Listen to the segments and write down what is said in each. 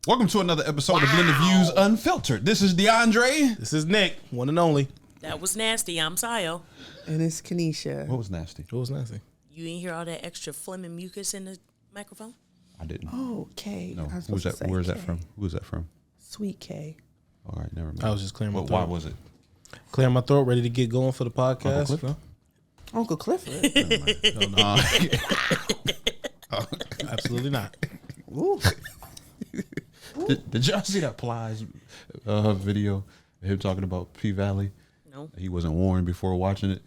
Welcome to another episode of Blended Views Unfiltered. This is DeAndre. This is Nick, one and only. That was nasty. I'm Sayo. And it's Kenesha. What was nasty? What was nasty? You didn't hear all that extra phlegm and mucus in the microphone? I didn't. Oh, K. No. Who's that? Where's that from? Who's that from? Sweet K. All right, never mind. I was just clearing my throat. Why was it? Clearing my throat, ready to get going for the podcast. Uncle Clifford. No. Absolutely not. Ooh. Did y'all see that Plies video of him talking about P-Valley? No. He wasn't warned before watching it.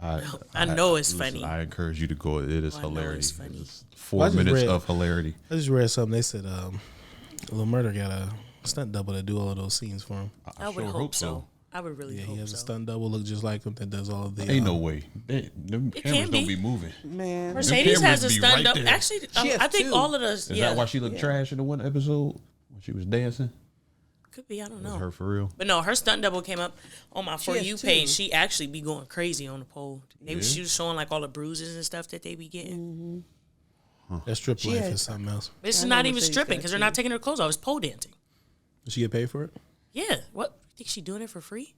I know it's funny. I encourage you to go. It is I know hilarious. it's funny. It's 4 minutes of hilarity. I just read something. They said Lil Murder got a stunt double to do all of those scenes for him. I would hope so. I would really hope so. He has a stunt double, look just like him, that does all of the... Ain't no way. Them cameras don't be moving. Man. Mercedes has a cameras be stunt right double. there. Actually, has I think two. all of us. Is that why she looked trash in the one episode when she was dancing? Could be. I don't Was know. her for real? But no, her stunt double came up on my For has You two. page. She actually be going crazy on the pole. Yeah. She was showing like all the bruises and stuff that they be getting. That strip She life had- is something else. This is I know not even Mercedes stripping got because they're two. not taking her clothes off. It's pole dancing. Did she get paid for it? Yeah. What? You think she doing it for free?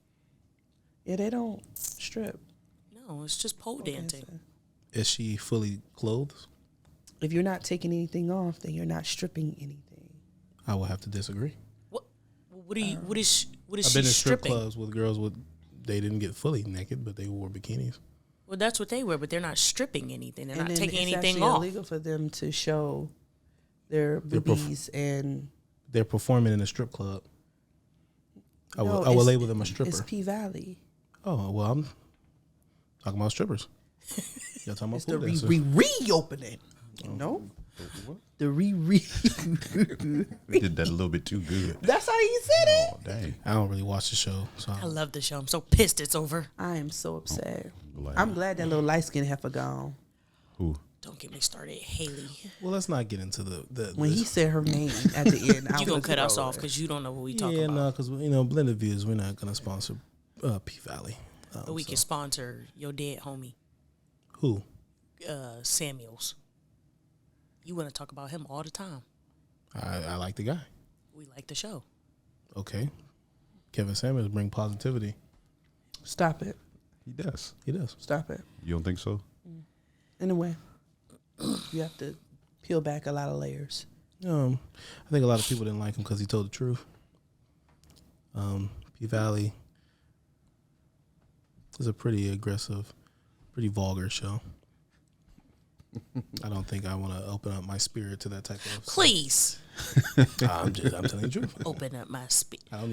Yeah, they don't strip. No, it's just pole dancing. Is she fully clothed? If you're not taking anything off, then you're not stripping anything. I will have to disagree. What is I've she been in strip stripping? clubs with girls they didn't get fully naked, but they wore bikinis. Well, that's what they wear, but they're not stripping anything. They're And not then taking it's anything actually off. illegal for them to show their They're boobies and... They're performing in a strip club. I No, will it's- label them a stripper. It's P-Valley. Oh, well, I'm talking about strippers. Y'all talking about It's pool the dancers. reopening. No? The re. We did that a little bit too good. That's how you said it. Oh, dang. I don't really watch the show, so I love the show. I'm so pissed it's over. I am so upset. Glad. I'm glad that little light skin heifer gone. Who? Don't get me started, Haley. well, let's not get into the When he this. said her name at the end, I You was gonna cut us rolling. off because you don't know what we talking yeah, about. no, because Blended Views, we're not gonna sponsor P Valley. But we can sponsor your dead homie, Who? Samuels. You want to talk about him all the time. I like the guy. We like the show. Okay, Kevin Samuels bring positivity. Stop it. He does. He does. Stop it. You don't think so? Anyway, you have to peel back a lot of layers. I think a lot of people didn't like him because he told the truth. P Valley is a pretty aggressive, pretty vulgar show. I don't think I want to open up my spirit to that type of. Please I'm telling the truth. open up my spirit. I don't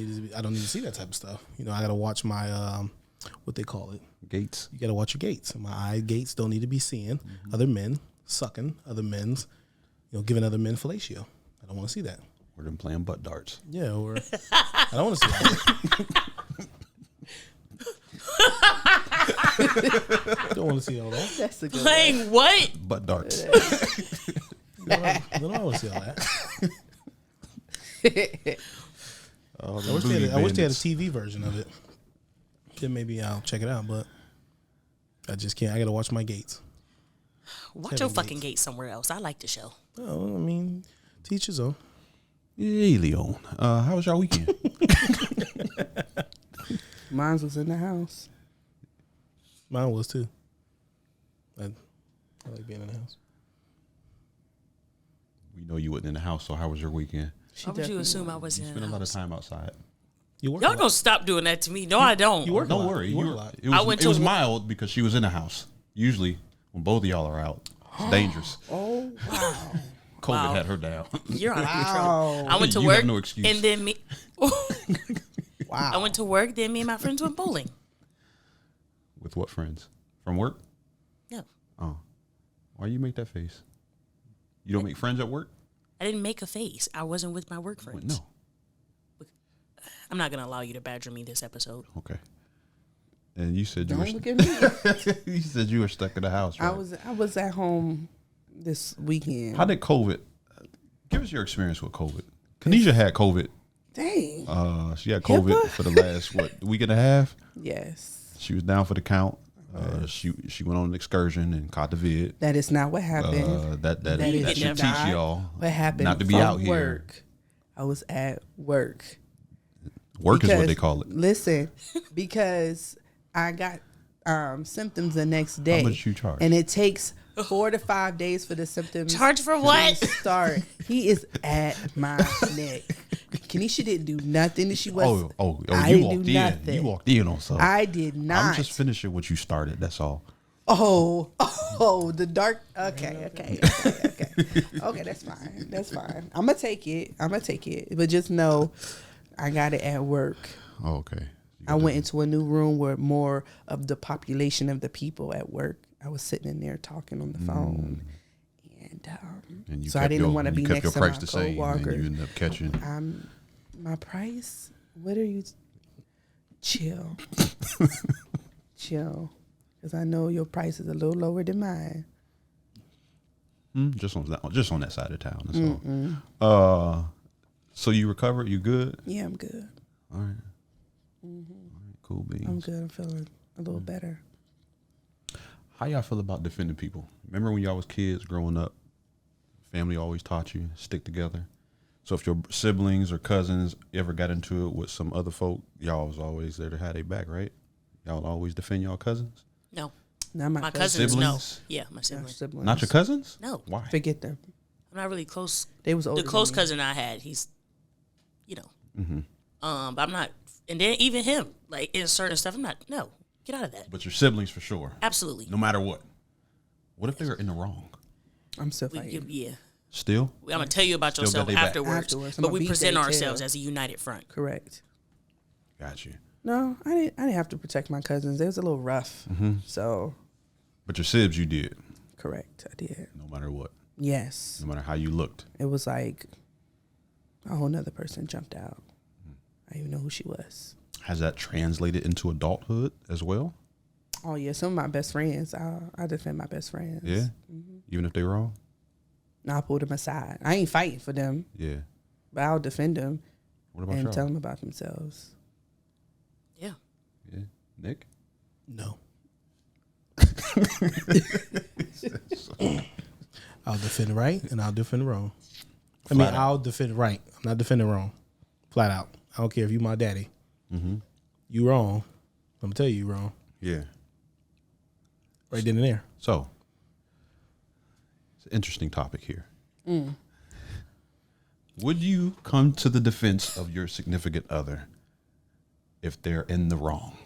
need to see that type of stuff. I gotta watch my what they call it. Gates. You gotta watch your gates. My eye gates don't need to be seeing other men sucking other men's, giving other men fellatio. I don't want to see that. Or them playing butt darts. Yeah, or I don't want to see that. Don't want to see all that. That's a good Playing what? Butt darts. I don't want to see all that. Oh, I wish they had a TV version of it. Then maybe I'll check it out, but I just can't. I gotta watch my gates. Watch your fucking gate somewhere else. I like the show. Oh, I mean, teach his own. Hey, Leon. How was y'all weekend? Mine was in the house. Mine was too. I like being in the house. We know you wasn't in the house, so how was your weekend? Why would you assume I was You in spent the a lot of house? time outside. You work. Y'all gonna stop doing that to me? No, I don't. You work. Don't worry. You work a lot. It was, I went it to was work- mild because she was in the house. Usually, when both of y'all are out, it's dangerous. Oh, wow. COVID Wow. had her down. You're out of Wow. control. I went to You work have no excuse. and then me. Wow. I went to work. Then me and my friends went bowling. With what friends? From work? No, Oh. Why you make that face? You don't make friends at work? I didn't make a face. I wasn't with my work friends. No. I'm not gonna allow you to badger me this episode. Okay. And you said you Don't were look at me. you said you were stuck in the house, right? I was at home this weekend. How did COVID? Give us your experience with COVID. Kenesha had COVID. Dang. She had COVID HIPAA? for the last week and a half. Yes. She was down for the count. She went on an excursion and caught the vid. That is not what happened. That is should teach not y'all what happened not to be from out here. work. I was at work. Work is what they call it. Listen, because I got symptoms the next day. How much you charge? And it takes 4 to 5 days for the symptoms. Charge for what? to start. He is at my neck. Kenesha didn't do nothing. She was. I you you walked in. nothing. You walked in on something. I did not. I'm just finishing what you started. That's all. Oh, the dark. Okay. Okay, that's fine. That's fine. I'm gonna take it. But just know, I got it at work. Oh, okay. I went into a new room where more of the population of the people at work. I was sitting in there talking on the phone, and you so I didn't want to be next to my coworker. You ended up catching. My price. What are you? Chill, chill, because I know your price is a little lower than mine. Just on that side of town. That's all. So you recovered? You good? Yeah, I'm good. All right. All right, cool beans. I'm good. I'm feeling a little better. How y'all feel about defending people? Remember when y'all was kids growing up, family always taught you stick together. So if your siblings or cousins ever got into it with some other folk, y'all was always there to have their back, right? Y'all always defend y'all cousins? No. Not My cousins, Siblings? no. Yeah, my siblings. Siblings. Not your cousins? No. Why? Forget them. I'm not really close. They was older The close than me. cousin I had, he's, but I'm not. And then even him, like in certain stuff, I'm not. No, get out of that. But your siblings for sure. Absolutely. No matter what. What if they're in the wrong? I'm still fighting. Yeah. Still? I'm gonna tell you about Still yourself got they back. afterwards. I'm But gonna we beat present they ourselves tail. as a united front. Correct. Got you. No, I didn't have to protect my cousins. They was a little rough. So, But your sibs, you did. correct. I did. No matter what. Yes. No matter how you looked. It was like a whole nother person jumped out. I didn't even know who she was. Has that translated into adulthood as well? Oh, yeah. Some of my best friends, I defend my best friends. Yeah? Even if they're wrong? No, I pulled them aside. I ain't fighting for them, Yeah. but I'll defend them What about and y'all? tell them about themselves. Yeah. Yeah. Nick? No. I'll defend right and I'll defend wrong. Flat out. I'll defend right. I'm not defending wrong. Flat out. I don't care if you my daddy. You wrong. I'm gonna tell you wrong. Yeah. Right then and there. So, it's an interesting topic here. Would you come to the defense of your significant other if they're in the wrong?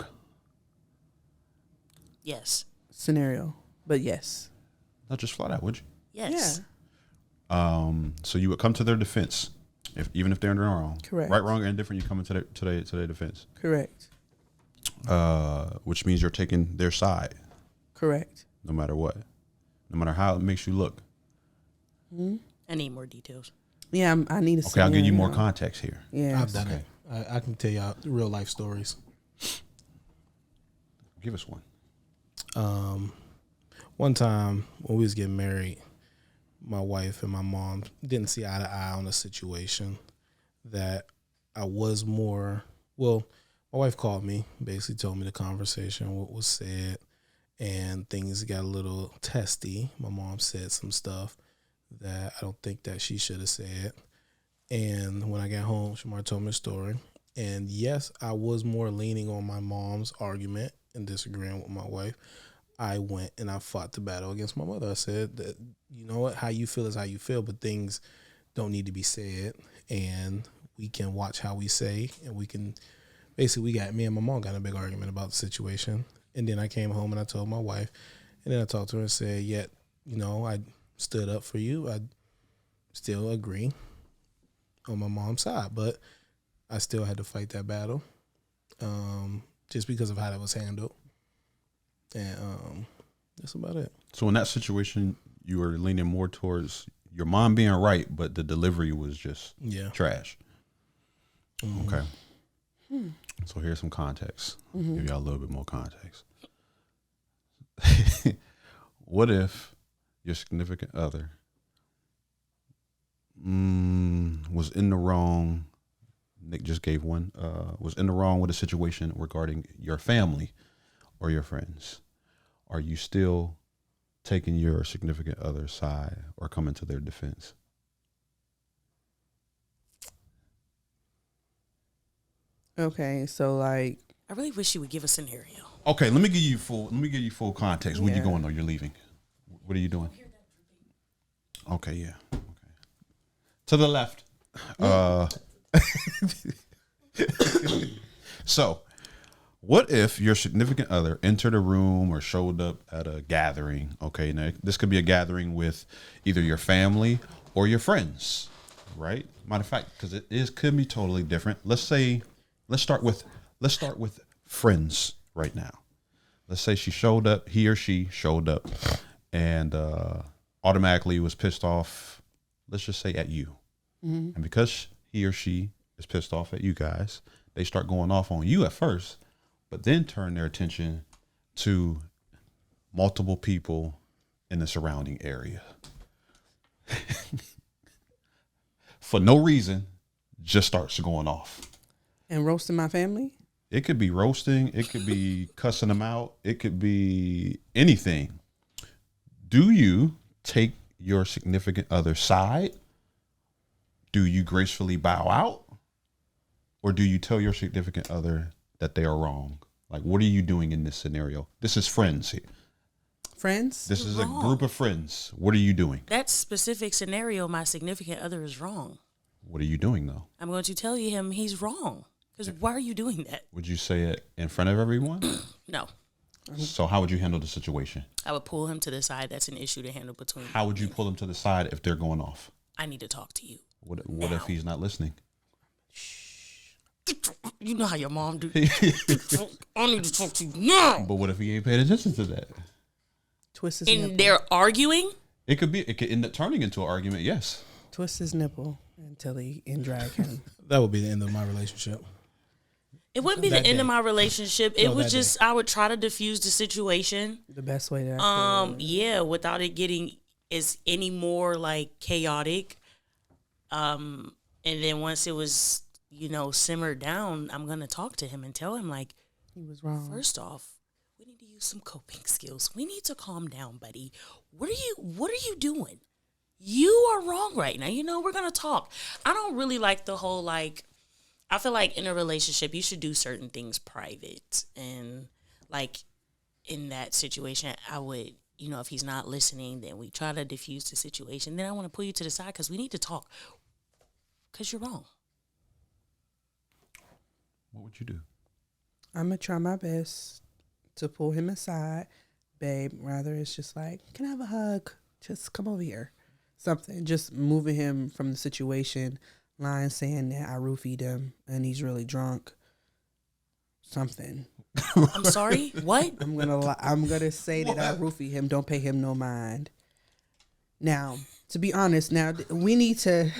Yes. Scenario, but yes. Not just flat out, would you? Yes. So you would come to their defense, even if they're in the wrong. Correct. Right, wrong, or indifferent, you come into their defense. Correct. Which means you're taking their side, Correct. no matter what, no matter how it makes you look. I need more details. Yeah, I need a Okay, I'll give you more scenario. context here. Yeah. I've done it. I can tell y'all real life stories. Give us one. One time when we was getting married, my wife and my mom didn't see eye to eye on a situation that I was more, well, my wife called me, basically told me the conversation, what was said, and things got a little testy. My mom said some stuff that I don't think that she should have said. And when I got home, Shamar told me the story. And yes, I was more leaning on my mom's argument and disagreeing with my wife. I went and I fought the battle against my mother. I said that, you know what, how you feel is how you feel, but things don't need to be said. And we can watch how we say, and we can, basically, me and my mom got in a big argument about the situation. And then I came home and I told my wife, and then I talked to her and said, yet, you know, I stood up for you. I still agree on my mom's side, but I still had to fight that battle just because of how that was handled. And that's about it. So in that situation, you were leaning more towards your mom being right, but the delivery was just trash. Okay. So here's some context. Give y'all a little bit more context. What if your significant other was in the wrong? Nick just gave one. Was in the wrong with a situation regarding your family or your friends. Are you still taking your significant other's side or coming to their defense? Okay, so like, I really wish you would give a scenario. Okay, let me give you full context. Where you Yeah. going though? You're leaving. What are you doing? Okay, yeah. Okay. To the left. So, what if your significant other entered a room or showed up at a gathering? Okay, now this could be a gathering with either your family or your friends, right? Matter of fact, because could be totally different. Let's start with friends right now. Let's say he or she showed up, and automatically was pissed off. Let's just say at you, and because he or she is pissed off at you guys, they start going off on you at first, but then turn their attention to multiple people in the surrounding area for no reason. Just starts going off and roasting my family. It could be roasting. It could be cussing them out. It could be anything. Do you take your significant other's side? Do you gracefully bow out? Or do you tell your significant other that they are wrong? Like, what are you doing in this scenario? This is friends here. Friends? This is wrong. a group of friends. What are you doing? That specific scenario, my significant other is wrong. What are you doing, though? I'm going to tell him he's wrong. Because why are you doing that? Would you say it in front of everyone? No. So how would you handle the situation? I would pull him to the side. That's an issue to handle between. How would you pull them to the side if they're going off? I need to talk to you. What if he's not listening? You know how your mom do. I need to talk to you now. But what if he ain't paying attention to that? Twist his And nipple. they're arguing? It could end up turning into an argument, yes. Twist his nipple until he and drag him. That would be the end of my relationship. It wouldn't be That the end day. of my relationship. It No, would that just, I would try to diffuse the situation. The best way that I could. Yeah, without it getting is any more like chaotic. And then once it was, simmered down, I'm gonna talk to him and tell him like, He was wrong. first off, we need to use some coping skills. We need to calm down, buddy. What are you doing? You are wrong right now. We're gonna talk. I don't really like the whole like. I feel like in a relationship, you should do certain things private. And like in that situation, I would, if he's not listening, then we try to diffuse the situation. Then I want to pull you to the side because we need to talk. Because you're wrong. What would you do? I'm going to try my best to pull him aside. Babe, rather it's just like, can I have a hug? Just come over here. Something. Just moving him from the situation. Lying saying that I roofied him and he's really drunk. Something. I'm sorry? What? I'm gonna say that I roofied him. Don't pay him no mind. Now, to be honest, we need to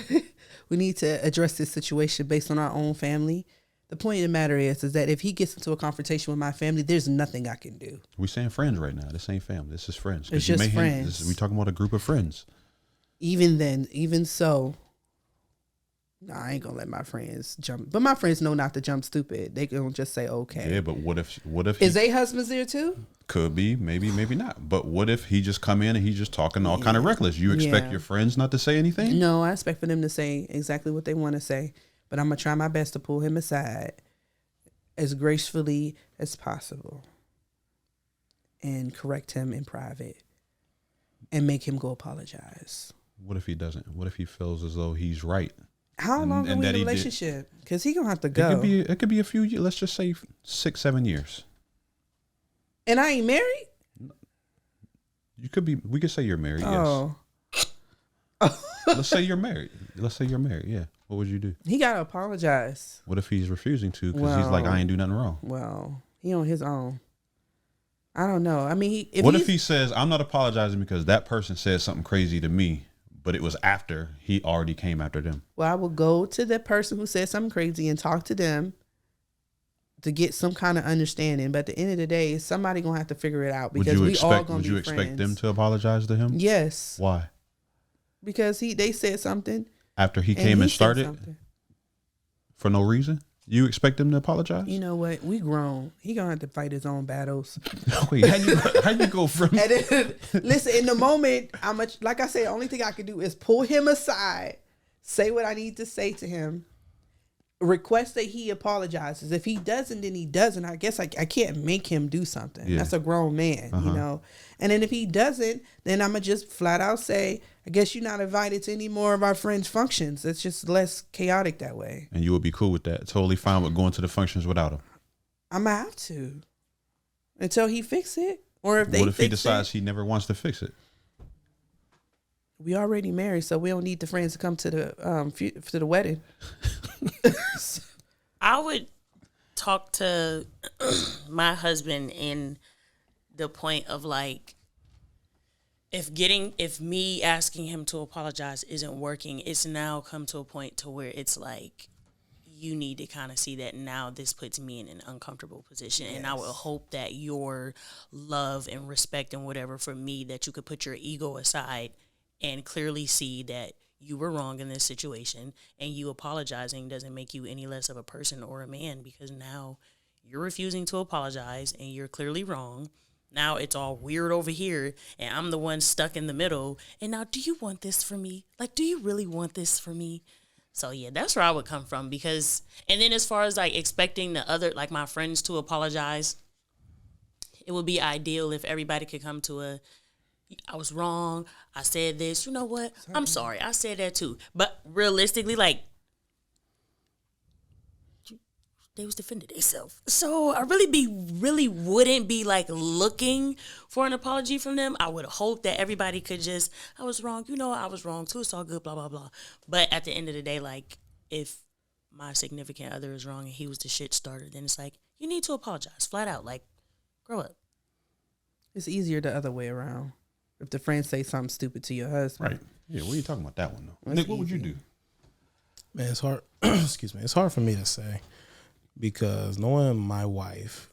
address this situation based on our own family. The point of the matter is that if he gets into a confrontation with my family, there's nothing I can do. We're saying friends right now. This ain't family. This is friends. It's just friends. We talking about a group of friends. Even so, I ain't gonna let my friends jump. But my friends know not to jump stupid. They can just say okay. Yeah, but what if Is they husbands there too? could be, maybe not. But what if he just come in and he's just talking all kind of reckless? You expect Yeah. your friends not to say anything? No, I expect for them to say exactly what they want to say. But I'm gonna try my best to pull him aside as gracefully as possible and correct him in private and make him go apologize. What if he doesn't? What if he feels as though he's right? How long are and we in that a he did- relationship? Because he gonna have to go. It could be a few years. Let's just say 6-7 years. And I ain't married? You could be. We could say you're married. Oh. Yes. Let's say you're married. Yeah. What would you do? He gotta apologize. What if he's refusing to because he's like, Well, I ain't do nothing wrong? Well, he on his own. I don't know. I mean, What if he says, I'm not apologizing because that person said something crazy to me, but it was after he already came after them? Well, I will go to the person who said something crazy and talk to them to get some kind of understanding. But at the end of the day, somebody gonna have to figure it out because we all gonna Would you be expect friends. them to apologize to him? Yes, Why? because they said something After he and came and said started something. for no reason? You expect them to apologize? You know what? We grown. He gonna have to fight his own battles. Wait, how you go from And then, listen, in the moment, like I said, the only thing I can do is pull him aside, say what I need to say to him, request that he apologizes. If he doesn't, then he doesn't. I guess I can't make him do something. Yeah. That's a grown man, you know. And then if he doesn't, then I'm going to just flat out say, I guess you're not invited to any more of our friends' functions. It's just less chaotic that way. And you would be cool with that. Totally fine with going to the functions without him. I'm going to have to. Until he fix it. Or if they What if he fix decides it, he never wants to fix it? we already married, so we don't need the friends to come to the wedding. I would talk to my husband in the point of like, if me asking him to apologize isn't working, it's now come to a point to where it's like, you need to kind of see that now this puts me in an uncomfortable position. Yes. And I would hope that your love and respect and whatever for me, that you could put your ego aside and clearly see that you were wrong in this situation, and you apologizing doesn't make you any less of a person or a man, because now you're refusing to apologize and you're clearly wrong. Now it's all weird over here and I'm the one stuck in the middle. And now, do you want this for me? Like, do you really want this for me? So yeah, that's where I would come from, because, and then as far as like expecting the other, like my friends to apologize, it would be ideal if everybody could come to I was wrong, I said this, you know what, I'm sorry, I said that too. But realistically, like, they was defending themselves. So I really wouldn't be like looking for an apology from them. I would hope that everybody could just, I was wrong, you know, I was wrong too, it's all good, blah, blah, blah. But at the end of the day, like, if my significant other is wrong and he was the shit starter, then it's like, you need to apologize, flat out, like, grow up. It's easier the other way around. If the friends say something stupid to your husband. Right. Yeah, what are you talking about that one, though? That's Nick, what would you do? Man, it's hard. Excuse me. It's hard for me to say, because knowing my wife,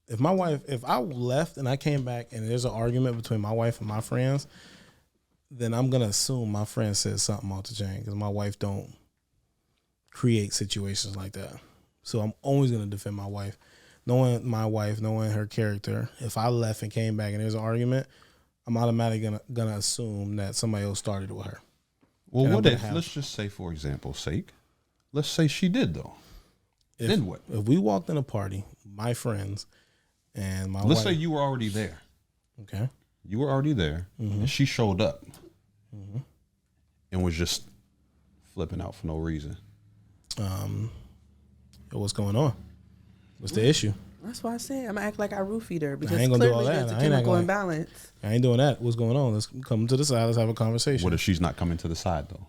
if I left and I came back and there's an argument between my wife and my friends, then I'm going to assume my friend said something off the chain, because my wife don't create situations like that. So I'm always going to defend my wife. Knowing my wife, knowing her character, if I left and came back and there's an argument, I'm automatically gonna assume that somebody else started with her. Well, what if, let's just say, for example's sake, let's say she did, though. Then what? If we walked in a party, my friends, and my wife. Let's say you were already there. Okay. You were already there, and she showed up and was just flipping out for no reason. What's going on? What's the issue? That's why I said I'm gonna act like I roofied her, because I ain't gonna do all clearly that. there's a I ain't chemical like, imbalance. I ain't doing that. What's going on? Let's come to the side. Let's have a conversation. What if she's not coming to the side, though?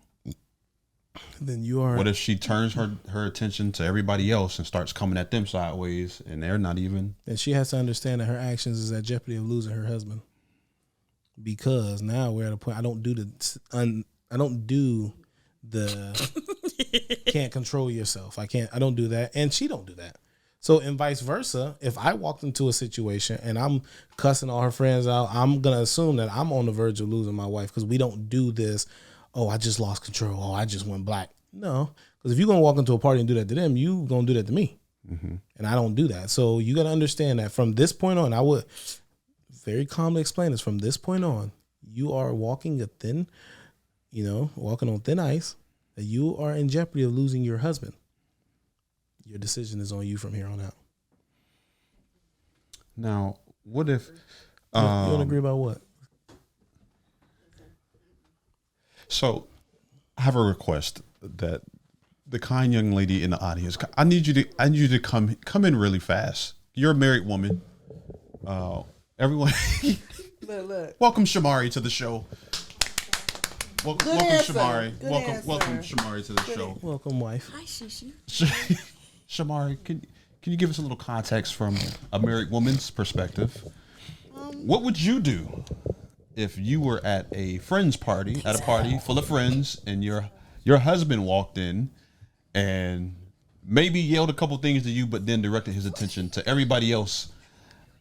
Then you are. What if she turns her attention to everybody else and starts coming at them sideways, and they're not even? Then she has to understand that her actions is at jeopardy of losing her husband. Because now we're at a point. I don't do the can't control yourself. I don't do that, and she don't do that. So, and vice versa, if I walked into a situation and I'm cussing all her friends out, I'm going to assume that I'm on the verge of losing my wife, because we don't do this, oh, I just lost control, oh, I just went black. No, because if you're going to walk into a party and do that to them, you going to do that to me. Mm-hmm. And I don't do that. So you got to understand that from this point on, I would very calmly explain this. From this point on, you are walking on thin ice, that you are in jeopardy of losing your husband. Your decision is on you from here on out. Now, what if... you don't agree about what? So, I have a request that the kind young lady in the audience, I need you to come in really fast. You're a married woman. Everyone... Look. Welcome, Shamari, to the show. Welcome, answer. Shamari. Good Welcome, answer. Shamari, to the show. Welcome, wife. Hi, Shishi. Shamari, can you give us a little context from a married woman's perspective? What would you do if you were at a friend's party, at a party full of friends, and your husband walked in and maybe yelled a couple things to you, but then directed his attention to everybody else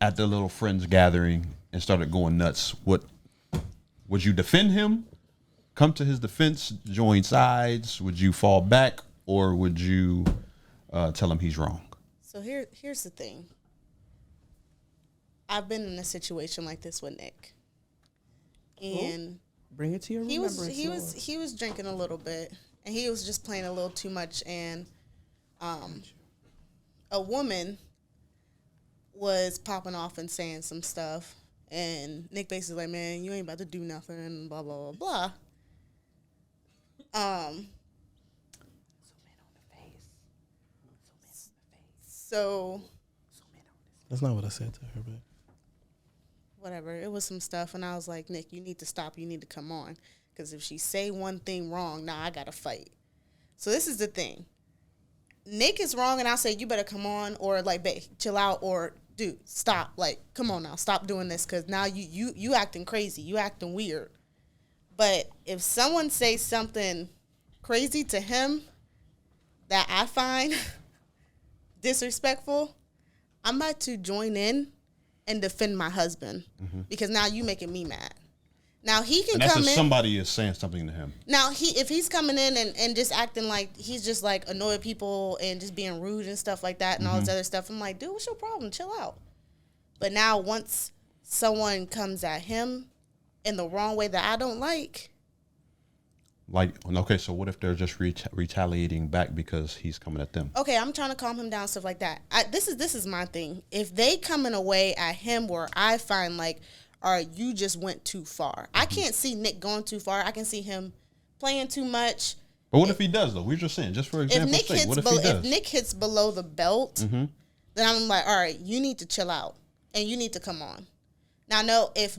at the little friends gathering and started going nuts? Would you defend him? Come to his defense, join sides? Would you fall back, or would you tell him he's wrong? So here's the thing. I've been in a situation like this with Nick, and Bring it to your remembrance. he was drinking a little bit, and he was just playing a little too much. And a woman was popping off and saying some stuff, and Nick basically like, man, you ain't about to do nothing, and blah blah blah blah. So That's not what I said to her, but whatever, it was some stuff, and I was like, Nick, you need to stop. You need to come on, because if she say one thing wrong, now I gotta fight. So this is the thing. Nick is wrong, and I'll say, you better come on, or like, babe, chill out, or dude, stop. Like, come on now, stop doing this, because now you acting crazy, you acting weird. But if someone says something crazy to him that I find disrespectful, I'm about to join in and defend my husband, because now you making me mad. Now he can And that's come if in. somebody is saying something to him. Now if he's coming in and just acting like he's just like annoying people and just being rude and stuff like that and all this other stuff, I'm like, dude, what's your problem? Chill out. But now once someone comes at him in the wrong way that I don't like. Like, okay, so what if they're just retaliating back because he's coming at them? Okay, I'm trying to calm him down, stuff like that. This is my thing. If they coming away at him where I find like, all right, you just went too far. I can't see Nick going too far. I can see him playing too much. But what if he does, though? We're just saying, just for example's sake, what if he does? If Nick hits below the belt, then I'm like, all right, you need to chill out and you need to come on. Now, if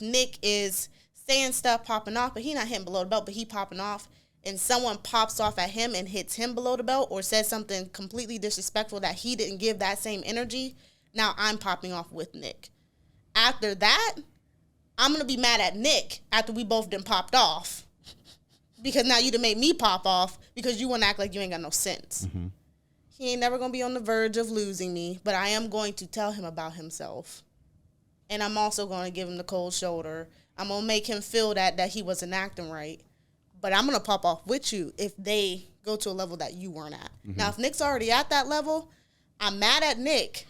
Nick is saying stuff, popping off, but he not hitting below the belt, but he popping off, and someone pops off at him and hits him below the belt or says something completely disrespectful that he didn't give that same energy, now I'm popping off with Nick. After that, I'm going to be mad at Nick after we both done popped off, because now you done made me pop off because you want to act like you ain't got no sense. He ain't never going to be on the verge of losing me, but I am going to tell him about himself. And I'm also going to give him the cold shoulder. I'm going to make him feel that he wasn't acting right. But I'm going to pop off with you if they go to a level that you weren't at. Now, if Nick's already at that level, I'm mad at Nick.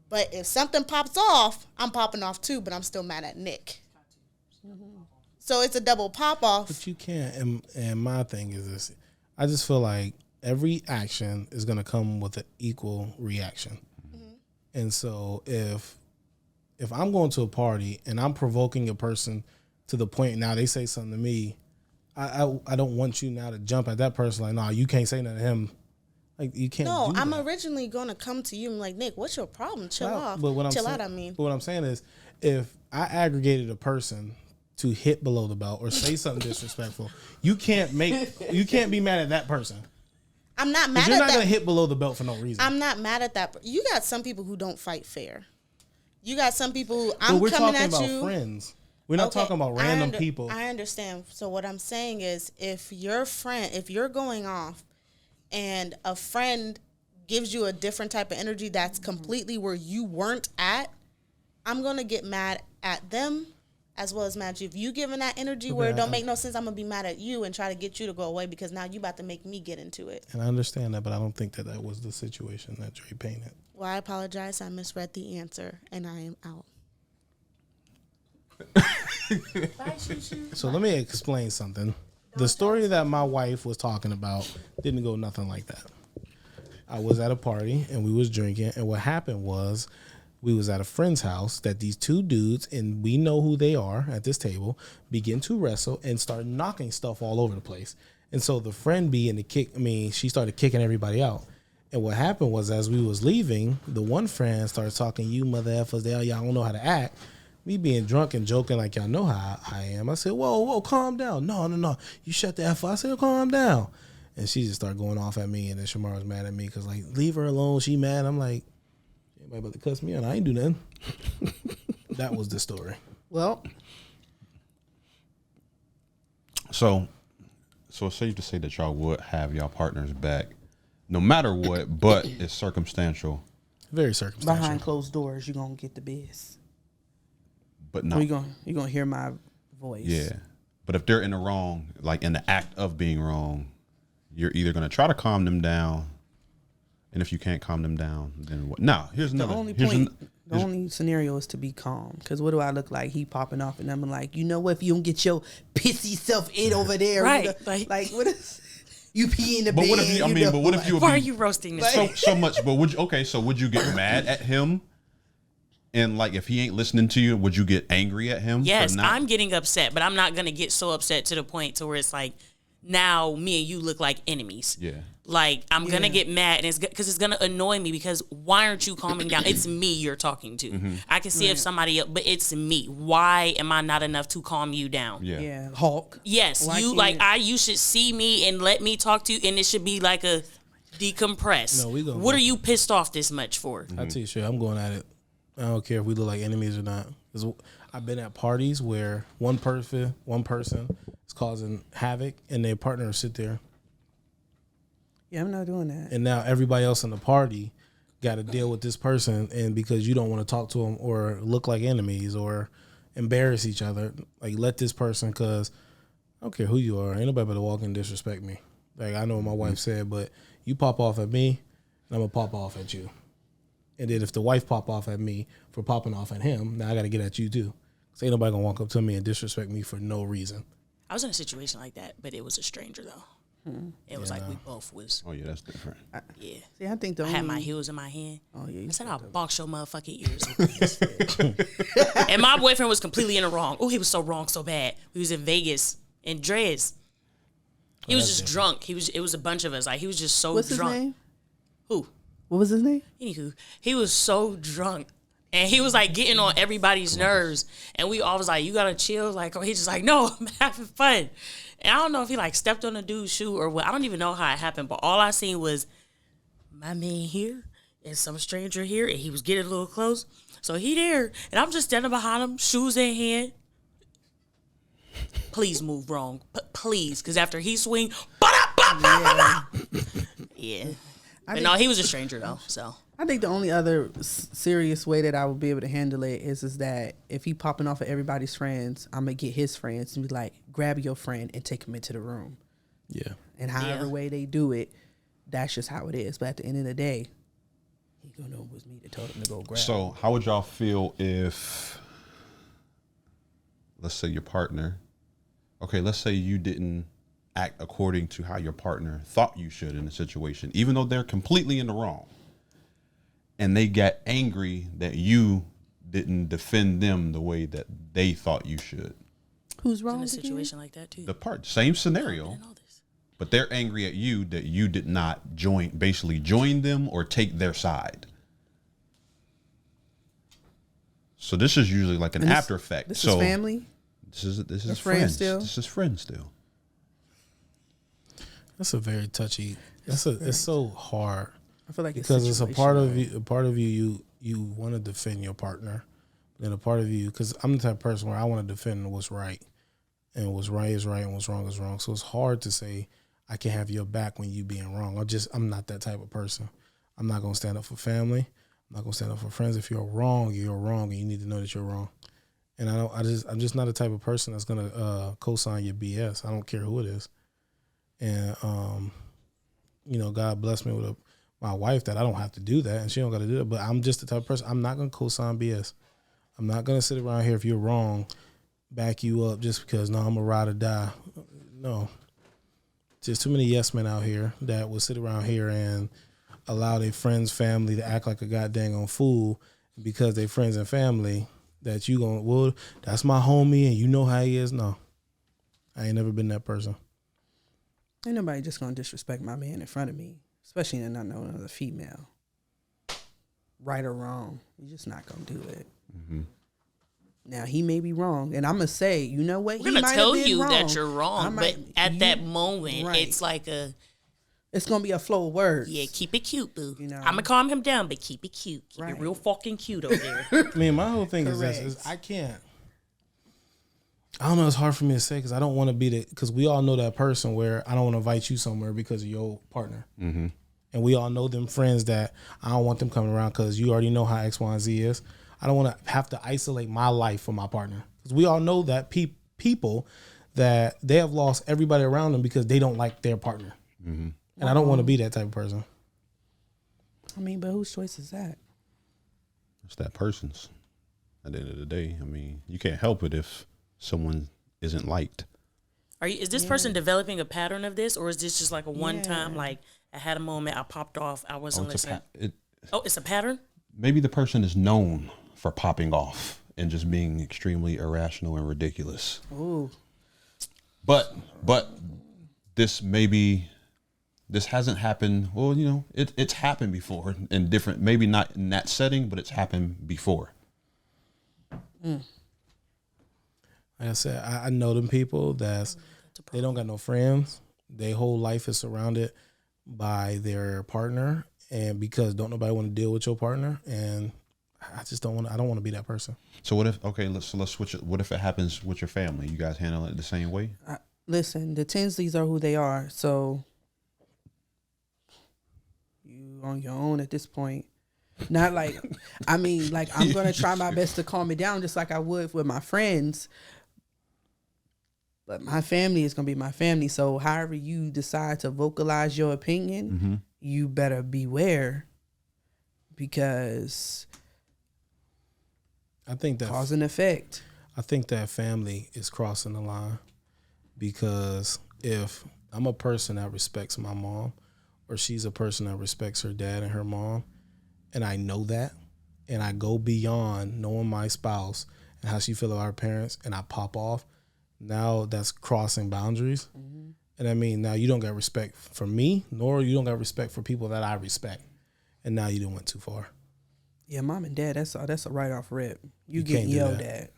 But if something pops off, I'm popping off too, but I'm still mad at Nick. So it's a double pop off. But you can't. And my thing is this: I just feel like every action is going to come with an equal reaction. And so if I'm going to a party and I'm provoking a person to the point now they say something to me, I don't want you now to jump at that person like, no, you can't say nothing to him. Like, you can't. No, do I'm that. originally gonna come to you and like, Nick, what's your problem? Chill off. But what I'm Chill saying, out. I mean, But what I'm saying is, if I aggregated a person to hit below the belt or say something disrespectful, you can't be mad at that person. I'm not mad You're at not that. gonna hit below the belt for no reason. I'm not mad at that. You got some people who don't fight fair. You got some people who but I'm we're coming talking at about you. friends. We're not Okay, talking about random people. I understand. So what I'm saying is, if you're going off and a friend gives you a different type of energy that's completely where you weren't at, I'm going to get mad at them as well as mad at you. If you giving that energy where it don't make no sense, I'm going to be mad at you and try to get you to go away because now you about to make me get into it. And I understand that, but I don't think that was the situation that Dre painted. Well, I apologize. I misread the answer and I am out. So let me explain something. The story that my wife was talking about didn't go nothing like that. I was at a party and we was drinking, and what happened was we was at a friend's house that these two dudes, and we know who they are at this table, begin to wrestle and start knocking stuff all over the place. And so the friend she started kicking everybody out. And what happened was, as we was leaving, the one friend started talking, you mother effers, y'all don't know how to act. Me being drunk and joking like y'all know how I am. I said, whoa, calm down. No. You shut the F up. I said, calm down. And she just started going off at me. And then Shamar was mad at me because, like, leave her alone. She mad. I'm like, everybody about to cuss me out. I ain't do nothing. That was the story. Well, So it's safe to say that y'all would have y'all partners back no matter what, but it's circumstantial. Very circumstantial. behind closed doors, you're going to get the biz. But Or not. you're gonna hear my voice. Yeah. But if they're in the wrong, like in the act of being wrong, you're either going to try to calm them down. And if you can't calm them down, then what? Now, here's The another. only here's point, an- the only scenario is to be calm. Because what do I look like? He popping off, and I'm like, you know what? If you don't get your pissy self in over there, Right, like what is? You pee in the But bed. what if you? I mean, but what if you? Would Why are be you roasting this? so much? But would you? Okay, so would you get mad at him? And like, if he ain't listening to you, would you get angry at him? Yes, for not? I'm getting upset, but I'm not gonna get so upset to the point to where it's like, now me and you look like enemies. Yeah. Like, I'm gonna get mad, and it's because it's gonna annoy me, because why aren't you calming down? It's me you're talking to. I can see if somebody else, but it's me. Why am I not enough to calm you down? Yeah. Yeah, Hulk. Yes, Why you can't- you should see me and let me talk to you, and it should be like a decompress. No, we gonna what go- are you pissed off this much for? I tell you straight, I'm going at it. I don't care if we look like enemies or not. 'Cause I've been at parties where one person is causing havoc, and their partner will sit there, Yeah, I'm not doing that. and now everybody else in the party got to deal with this person, and because you don't want to talk to them or look like enemies or embarrass each other, like let this person, because I don't care who you are, ain't nobody better walk and disrespect me. Like, I know what my wife said, but you pop off at me, and I'm gonna pop off at you. And then if the wife pop off at me for popping off at him, now I got to get at you too. So ain't nobody gonna walk up to me and disrespect me for no reason. I was in a situation like that, but it was a stranger though. It was like we both was. Oh yeah, that's different. Yeah. See, I think the I had only my heels in my hand. Oh yeah, I you said, said I'll that. box your motherfucking ears open. And my boyfriend was completely in the wrong. Oh, he was so wrong, so bad. We was in Vegas in dreads. He was just drunk. It was a bunch of us. Like, he was just so What's his drunk. name? Who? What was his name? Anywho, he was so drunk. And he was like getting on everybody's nerves. And we all was like, you gotta chill. Like, oh, he's just like, no, I'm having fun. And I don't know if he like stepped on a dude's shoe or what. I don't even know how it happened. But all I seen was my man here and some stranger here. And he was getting a little close. So he there. And I'm just standing behind him, shoes in hand. Please move wrong. Please. Because after he swing, yeah. But no, he was a stranger though. So. I think the only other serious way that I would be able to handle it is that if he popping off at everybody's friends, I'm gonna get his friends and be like, grab your friend and take him into the room. Yeah. And however way they do it, that's just how it is. But at the end of the day, he gonna know it was me that told him to go grab. So how would y'all feel if, let's say your partner, okay, let's say you didn't act according to how your partner thought you should in a situation, even though they're completely in the wrong, and they got angry that you didn't defend them the way that they thought you should. Who's wrong? In a again? situation like that too. Same scenario, but they're angry at you that you did not basically join them or take their side. So this is usually like an after effect. This so is family. This is That's friends friends still? This is friends still. That's a very touchy. It's so hard. I feel like Because it's a part of situational. you. A part of you want to defend your partner, then a part of you, because I'm the type of person where I want to defend what's right, and what's right is right, and what's wrong is wrong. So it's hard to say I can have your back when you being wrong. I'm not that type of person. I'm not gonna stand up for family. I'm not gonna stand up for friends. If you're wrong, and you need to know that you're wrong. And I'm just not the type of person that's gonna co-sign your BS. I don't care who it is. And God bless me with my wife that I don't have to do that, and she don't got to do it. But I'm just the type of person, I'm not gonna co-sign BS. I'm not gonna sit around here if you're wrong, back you up just because I'm a ride or die. No, there's too many yes men out here that will sit around here and allow their friends, family to act like a goddamn fool because they friends and family. That you gonna, well, that's my homie and you know how he is. No, I ain't never been that person. Ain't nobody just gonna disrespect my man in front of me, especially not knowing another female. Right or wrong, you're just not gonna do it. Mm-hmm. Now he may be wrong, and I'm gonna say, you know what? We're gonna might tell have been you wrong. that you're wrong, but at that moment, right. it's like it's gonna be a flow of words. yeah, keep it cute, boo. You know. I'm gonna calm him down, but keep it cute. Keep Right. it real fucking cute over there. I mean, my whole thing is this: Correct. I can't. I don't know. It's hard for me to say because I don't want to be because we all know that person where I don't want to invite you somewhere because of your partner, Mm-hmm. and we all know them friends that I don't want them coming around because you already know how X, Y, and Z is. I don't want to have to isolate my life from my partner because we all know that people that they have lost everybody around them because they don't like their partner, and I don't want to be that type of person. I mean, but whose choice is that? It's that person's. At the end of the day, I mean, you can't help it if someone isn't liked. Is this person developing a pattern of this, or is this just like a one time? Yeah. Like I had a moment, I popped off, I wasn't listening. It's a pattern. Maybe the person is known for popping off and just being extremely irrational and ridiculous. Ooh. But this hasn't happened. Well, you know, it's happened before in different, maybe not in that setting, but it's happened before. Like I said, I know them people they don't got no friends. Their whole life is surrounded by their partner, and because don't nobody want to deal with your partner, and I just don't want. I don't want to be that person. So what if? Okay, let's switch it. What if it happens with your family? You guys handle it the same way? Listen, the Tinsleys are who they are, so you on your own at this point. Not like, I mean, like I'm gonna try my best to calm it down, just like I would with my friends. But my family is gonna be my family. So however you decide to vocalize your opinion, you better beware, because I think that cause and effect. I think that family is crossing the line, because if I'm a person that respects my mom, or she's a person that respects her dad and her mom, and I know that, and I go beyond knowing my spouse and how she feel about her parents, and I pop off, now that's crossing boundaries. And I mean, now you don't got respect for me, nor you don't got respect for people that I respect, and now you done went too far. Yeah, mom and dad, that's a write off rip. You can't getting do yelled that. at.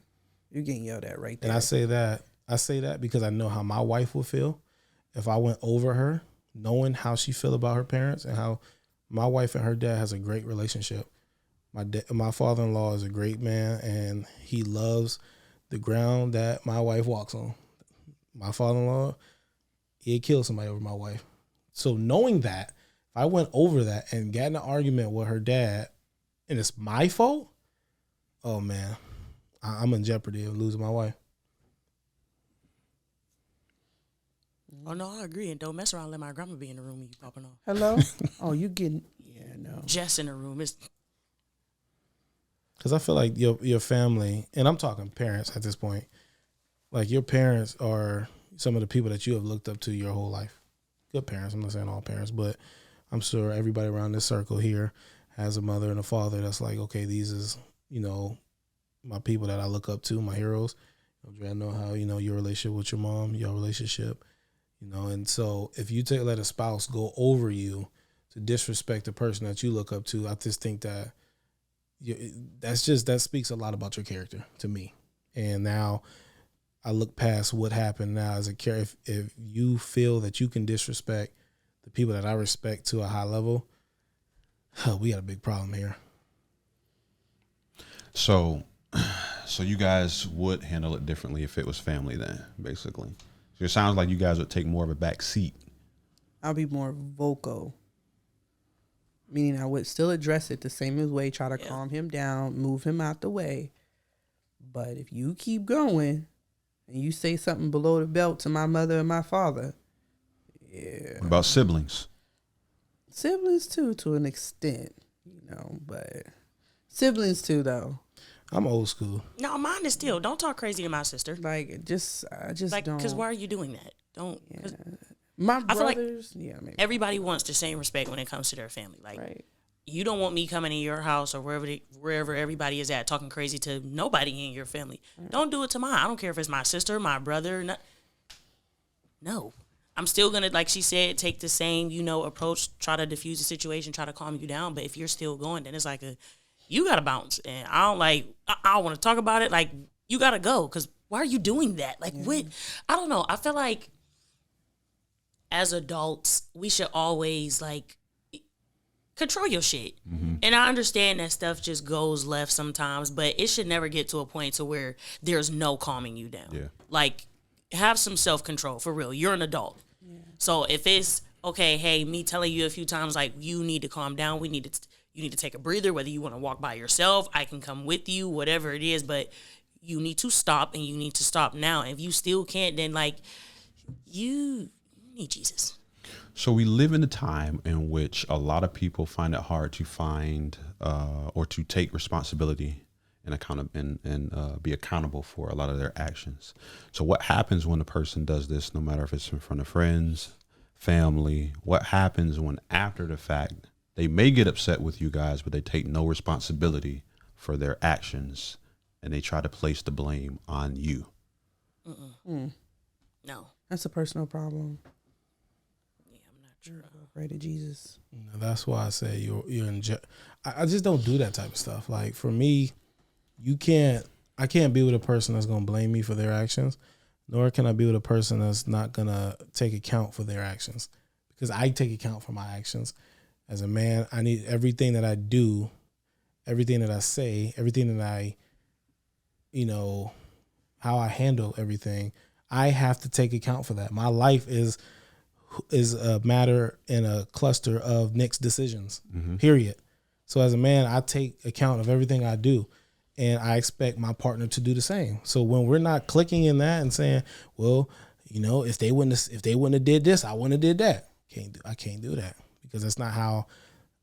You're getting yelled at right there. And I say that because I know how my wife would feel if I went over her, knowing how she feel about her parents, and how my wife and her dad has a great relationship. My father-in-law is a great man, and he loves the ground that my wife walks on. My father-in-law, he'd kill somebody over my wife. So knowing that, if I went over that and got in an argument with her dad, and it's my fault, oh man, I'm in jeopardy of losing my wife. Oh no, I agree. And don't mess around. Let my grandma be in the room when you popping off. Hello? Oh, you getting, yeah, no. Jess in the room. It's Because I feel like your family, and I'm talking parents at this point, like your parents are some of the people that you have looked up to your whole life. Good parents. I'm not saying all parents, but I'm sure everybody around this circle here has a mother and a father that's like, okay, these is, you know, my people that I look up to, my heroes. I know how, you know, your relationship with your mom, your relationship, you know, and so if you let a spouse go over you to disrespect the person that you look up to, I just think that that speaks a lot about your character to me. And now I look past what happened now as a character. If you feel that you can disrespect the people that I respect to a high level, we got a big problem here. So you guys would handle it differently if it was family then, basically. So it sounds like you guys would take more of a back seat. I'll be more vocal. Meaning I would still address it the same way, try to calm him down, move him out the way. But if you keep going and you say something below the belt to my mother and my father, yeah. What about siblings? Siblings too, to an extent, you know, but siblings too, though. I'm old school. no, mine is still. Don't talk crazy to my sister. Like, I just Like, don't. because why are you doing that? Don't. Yeah. My I feel like brothers, yeah, maybe. Everybody wants the same respect when it comes to their family. Like, Right. you don't want me coming in your house or wherever everybody is at talking crazy to nobody in your family. Don't do it to mine. I don't care if it's my sister, my brother. No. I'm still going to, like she said, take the same, you know, approach, try to diffuse the situation, try to calm you down. But if you're still going, then it's like you got to bounce. And I don't want to talk about it. Like, you got to go. Because why are you doing that? Like, what? I don't know. I feel like as adults, we should always, like, control your shit. And I understand that stuff just goes left sometimes, but it should never get to a point to where there's no calming you down. Yeah. Like, have some self-control, for real. You're an adult. Yeah. So if it's, okay, hey, me telling you a few times, like, you need to calm down, you need to take a breather, whether you want to walk by yourself, I can come with you, whatever it is, but you need to stop, and you need to stop now. If you still can't, then, like, you need Jesus. So we live in a time in which a lot of people find it hard to find or to take responsibility and be accountable for a lot of their actions. So what happens when a person does this, no matter if it's in front of friends, family, what happens when after the fact they may get upset with you guys, but they take no responsibility for their actions and they try to place the blame on you? No. That's a personal problem. Yeah, I'm not sure. Pray to Jesus. That's why I say you're in. I just don't do that type of stuff. Like for me, I can't be with a person that's gonna blame me for their actions, nor can I be with a person that's not gonna take account for their actions, because I take account for my actions. As a man, I need everything that I do, everything that I say, everything that I, how I handle everything. I have to take account for that. My life is a matter and a cluster of Nick's decisions, period. So as a man, I take account of everything I do, and I expect my partner to do the same. So when we're not clicking in that and saying, well, if they wouldn't have did this, I wouldn't have did that. I can't do that, because that's not how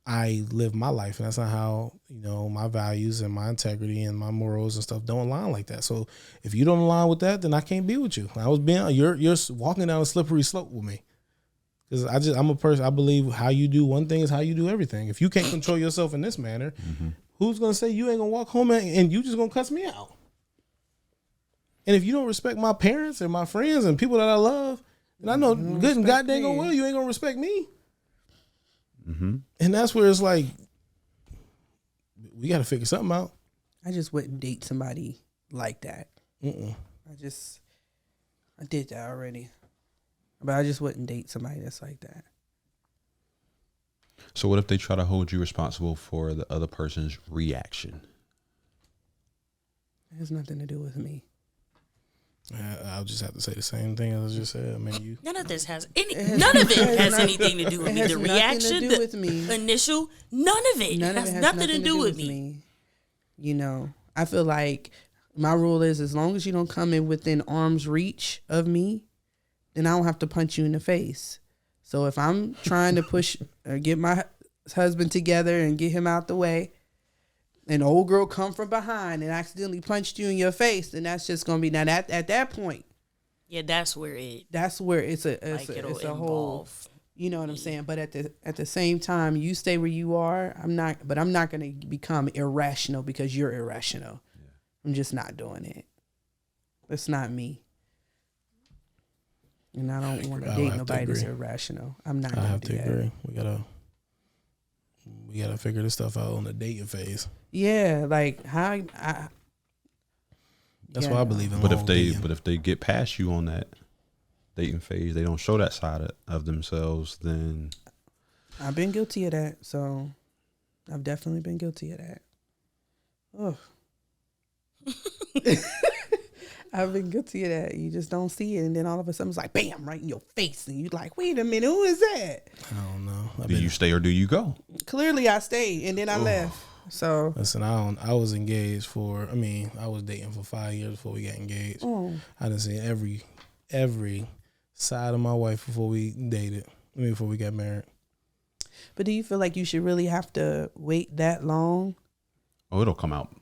I live my life, and that's not how my values and my integrity and my morals and stuff don't align like that. So if you don't align with that, then I can't be with you. You're walking down a slippery slope with me. Because I'm a person, I believe how you do one thing is how you do everything. If you can't control yourself in this manner, who's going to say you ain't going to walk home and you just going to cuss me out? And if you don't respect my parents and my friends and people that I love, and I know good and goddamn going well, you ain't going to respect me. And that's where it's like, we got to figure something out. I just wouldn't date somebody like that. I did that already. But I just wouldn't date somebody that's like that. So what if they try to hold you responsible for the other person's reaction? It has nothing to do with me. I'll just have to say the same thing as I just said. None of this has none of it has anything to do with me. The reaction, the initial, none of it has nothing to do with me. I feel like my rule is, as long as you don't come in within arm's reach of me, then I don't have to punch you in the face. So if I'm trying to push or get my husband together and get him out the way, and old girl come from behind and accidentally punched you in your face, then that's just going to be, now that at that point. Yeah, that's where it's a whole, you know what I'm saying? But at the same time, you stay where you are. I'm not going to become irrational because you're irrational. Yeah. I'm just not doing it. That's not me. And I don't want to date nobody that's irrational. I'm not going to do that. I have to agree. We gotta figure this stuff out on the dating phase. Yeah, like how that's why I believe in. But if they get past you on that dating phase, they don't show that side of themselves, then I've been guilty of that. So I've definitely been guilty of that. Oh. I've been guilty of that. You just don't see it, and then all of a sudden it's like, bam, right in your face, and you're like, wait a minute, who is that? I don't know. Do you stay or do you go? Clearly, I stayed, and then I left. So listen, I was engaged I was dating for 5 years before we got engaged. I done seen every side of my wife before we dated. Before we got married. But do you feel like you should really have to wait that long? Oh, it'll come out.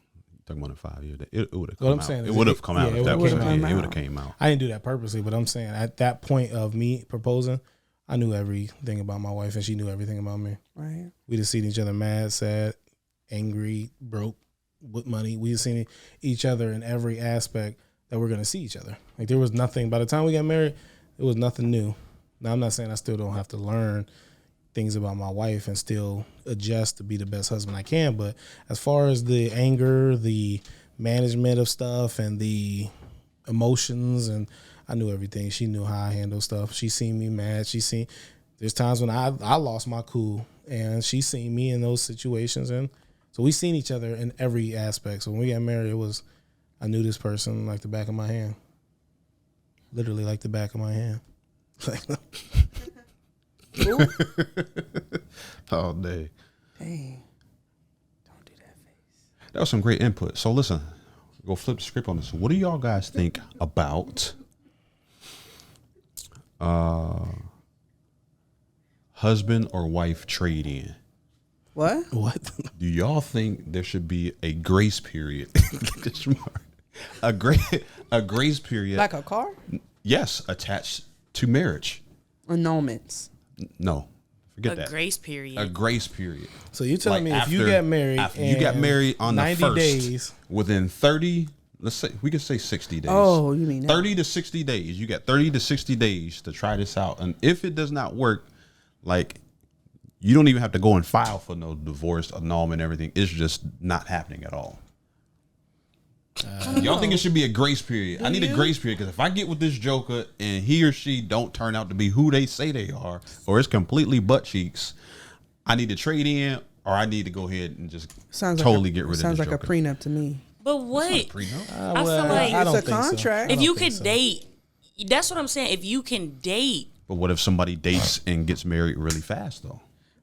Talking about in 5 years, it would have come out. Saying it would have come out if that was it would have came out. I didn't do that purposely, but I'm saying at that point of me proposing, I knew everything about my wife and she knew everything about me. Right. We just seen each other mad, sad, angry, broke, with money. We just seen each other in every aspect that we're gonna see each other. Like there was nothing. By the time we got married, it was nothing new. Now I'm not saying I still don't have to learn things about my wife and still adjust to be the best husband I can. But as far as the anger, the management of stuff and the emotions, and I knew everything. She knew how I handle stuff. She seen me mad. There's times when I lost my cool, and she seen me in those situations. And so we seen each other in every aspect. So when we got married, I knew this person like the back of my hand. Literally like the back of my hand. All day. Dang. Don't do that face. That was some great input. So listen, go flip the script on this. What do y'all guys think about husband or wife trade-in? What? What? Do y'all think there should be a grace period? a grace period. Like a car? Yes, attached to marriage. Annulments. No, forget A that. grace period. A grace period. So you're telling Like me if you after- get married, after you got and married on 90 the first days, within 30, let's say we could say 60 days. Oh, you mean that. 30 to 60 days. You got 30 to 60 days to try this out. And if it does not work, like you don't even have to go and file for no divorce, annulment, everything. It's just not happening at all. Y'all think it should be a grace period? I need a grace period because if I get with this joker and he or she don't turn out to be who they say they are, or it's completely butt cheeks, I need to trade in, or I need to go ahead and just totally get rid of this Sounds like joker. a prenup to me. But what? Prenup? I feel like I don't It's a think so. contract. I if don't you think could so. date, that's what I'm saying. If you can date, But what if somebody dates and gets married really fast though?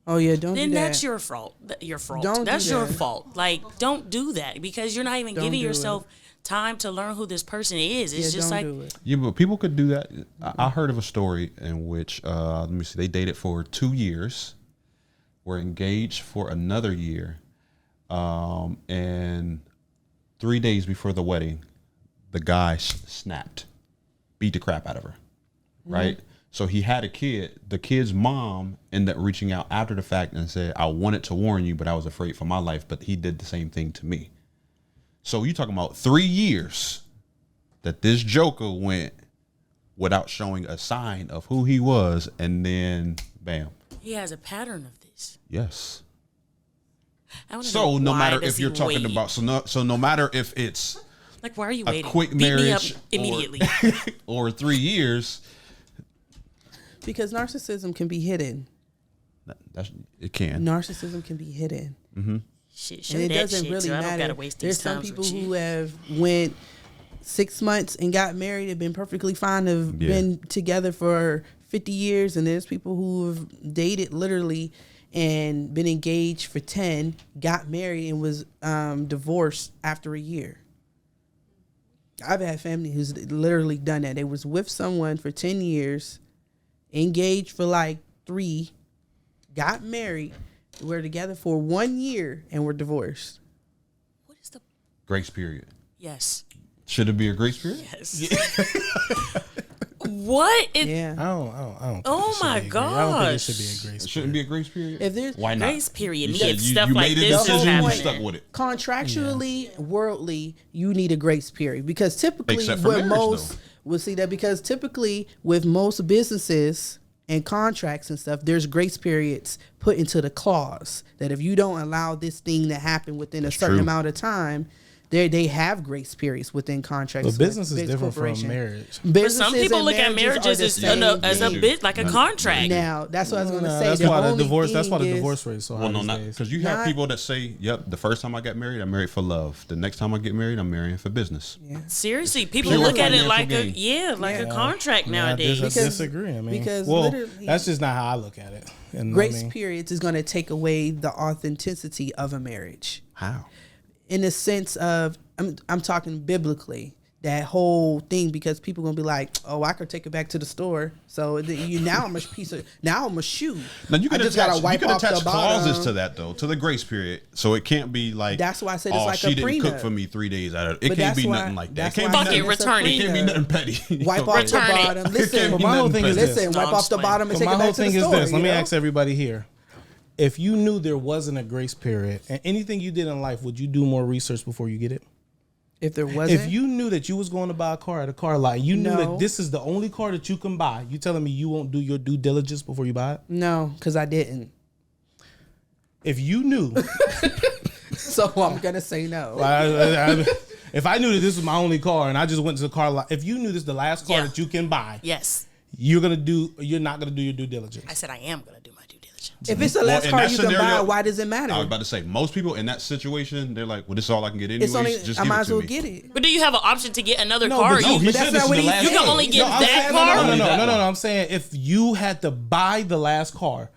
Oh yeah, don't then do that. that's your fault. Your fault. Don't do That's your that. fault. Like, don't do that because you're not even Don't giving do yourself time to learn who this person is. It's Yeah, just don't like do it. Yeah, but people could do that. I heard of a story in which, let me see, they dated for 2 years, were engaged for another year, and 3 days before the wedding, the guy snapped, beat the crap out of her, right? So he had a kid. The kid's mom ended up reaching out after the fact and said, I wanted to warn you, but I was afraid for my life, but he did the same thing to me. So you talking about 3 years that this joker went without showing a sign of who he was, and then bam. he has a pattern of this. Yes. I wanna So know no why matter does if he you're talking wait? about so no matter if it's like, why are you a waiting? quick Beat me up marriage immediately. or 3 years, Because narcissism can be hidden. that's it can. Narcissism can be hidden. Shit, show And it that doesn't shit really too. I don't matter. gotta waste There's these some times people with you. who have went 6 months and got married and been perfectly fine, have Yeah. been together for 50 years. And there's people who have dated literally and been engaged for 10, got married and was divorced after a year. I've had family who's literally done that. They was with someone for 10 years, engaged for like 3, got married, were together for 1 year and were divorced. What is the Grace period. yes? Should it be a grace period? Yes. What? Yeah. I don't think Oh it should my be a grace. I don't think it gosh. should be a grace. It shouldn't be a grace period. If there's Why not? Grace period. You If said stuff you like made a this is decision, you happening. stuck with it. contractually, worldly, you need a grace period because typically Except for with marriage, most though. we'll see that because typically with most businesses and contracts and stuff, there's grace periods put into the clause that if you don't allow this thing to happen within a certain true. amount of time, they have grace periods within contracts. But with business is big different from corporation. marriage. But some Businesses people and look at marriages are the as same a thing. bit like a contract. Now that's what I was going to say. That's The why the only divorce. That's why the thing is- divorce rate is so high Well, no, these not days. because you have Not- people that say, "Yep, the first time I got married, I married for love. The next time I get married, I'm marrying for business." Seriously, people Pure look at it financial like a gain. a contract nowadays. I Because- disagree. I mean, because well, literally- that's just not how I look at it. And Grace I mean, periods is going to take away the authenticity of a marriage. How? In the sense of I'm talking biblically, that whole thing, because people gonna be like, oh, I could take it back to the store, so now I'm a piece of now I'm a shoe. Now you I can just attach, gotta wipe you can off the attach clauses bottom. to that though, to the grace period. So it can't be like That's why I said it's like she a didn't cook prenup. for me 3 days out of it. But Can't that's be why- nothing like that. It that's can't why be Fuck it, nothing. return It it. can't be nothing petty. Wipe off the Return it. bottom. Listen, But my whole thing is this. listen, No, wipe I'm off the just bottom and but take my it whole back to the thing is store. this. Let you me know? ask everybody here: if you knew there wasn't a grace period and anything you did in life, would you do more research before you get it? If there wasn't, If you knew that you was going to buy a car at a car lot, you knew No. that this is the only car that you can buy. You telling me you won't do your due diligence before you buy it? no, because I didn't. If you knew, So I'm gonna say no. if I knew that this was my only car and I just went to the car lot, if you knew this is the last car Yeah. that you can buy, Yes, you're not gonna do your due diligence. I said I am gonna do my due diligence. If it's the Well, last in car that you can buy, scenario- why does it matter? I was about to say most people in that situation, they're like, "Well, this is all I can get anyways. It's only Just I give might it as to well me." get it. But do you have an option to get another No, car? but no, you he But said that's this not is what the he last you can said. only get I'm that saying- car. No. I'm saying if you had to buy the last car,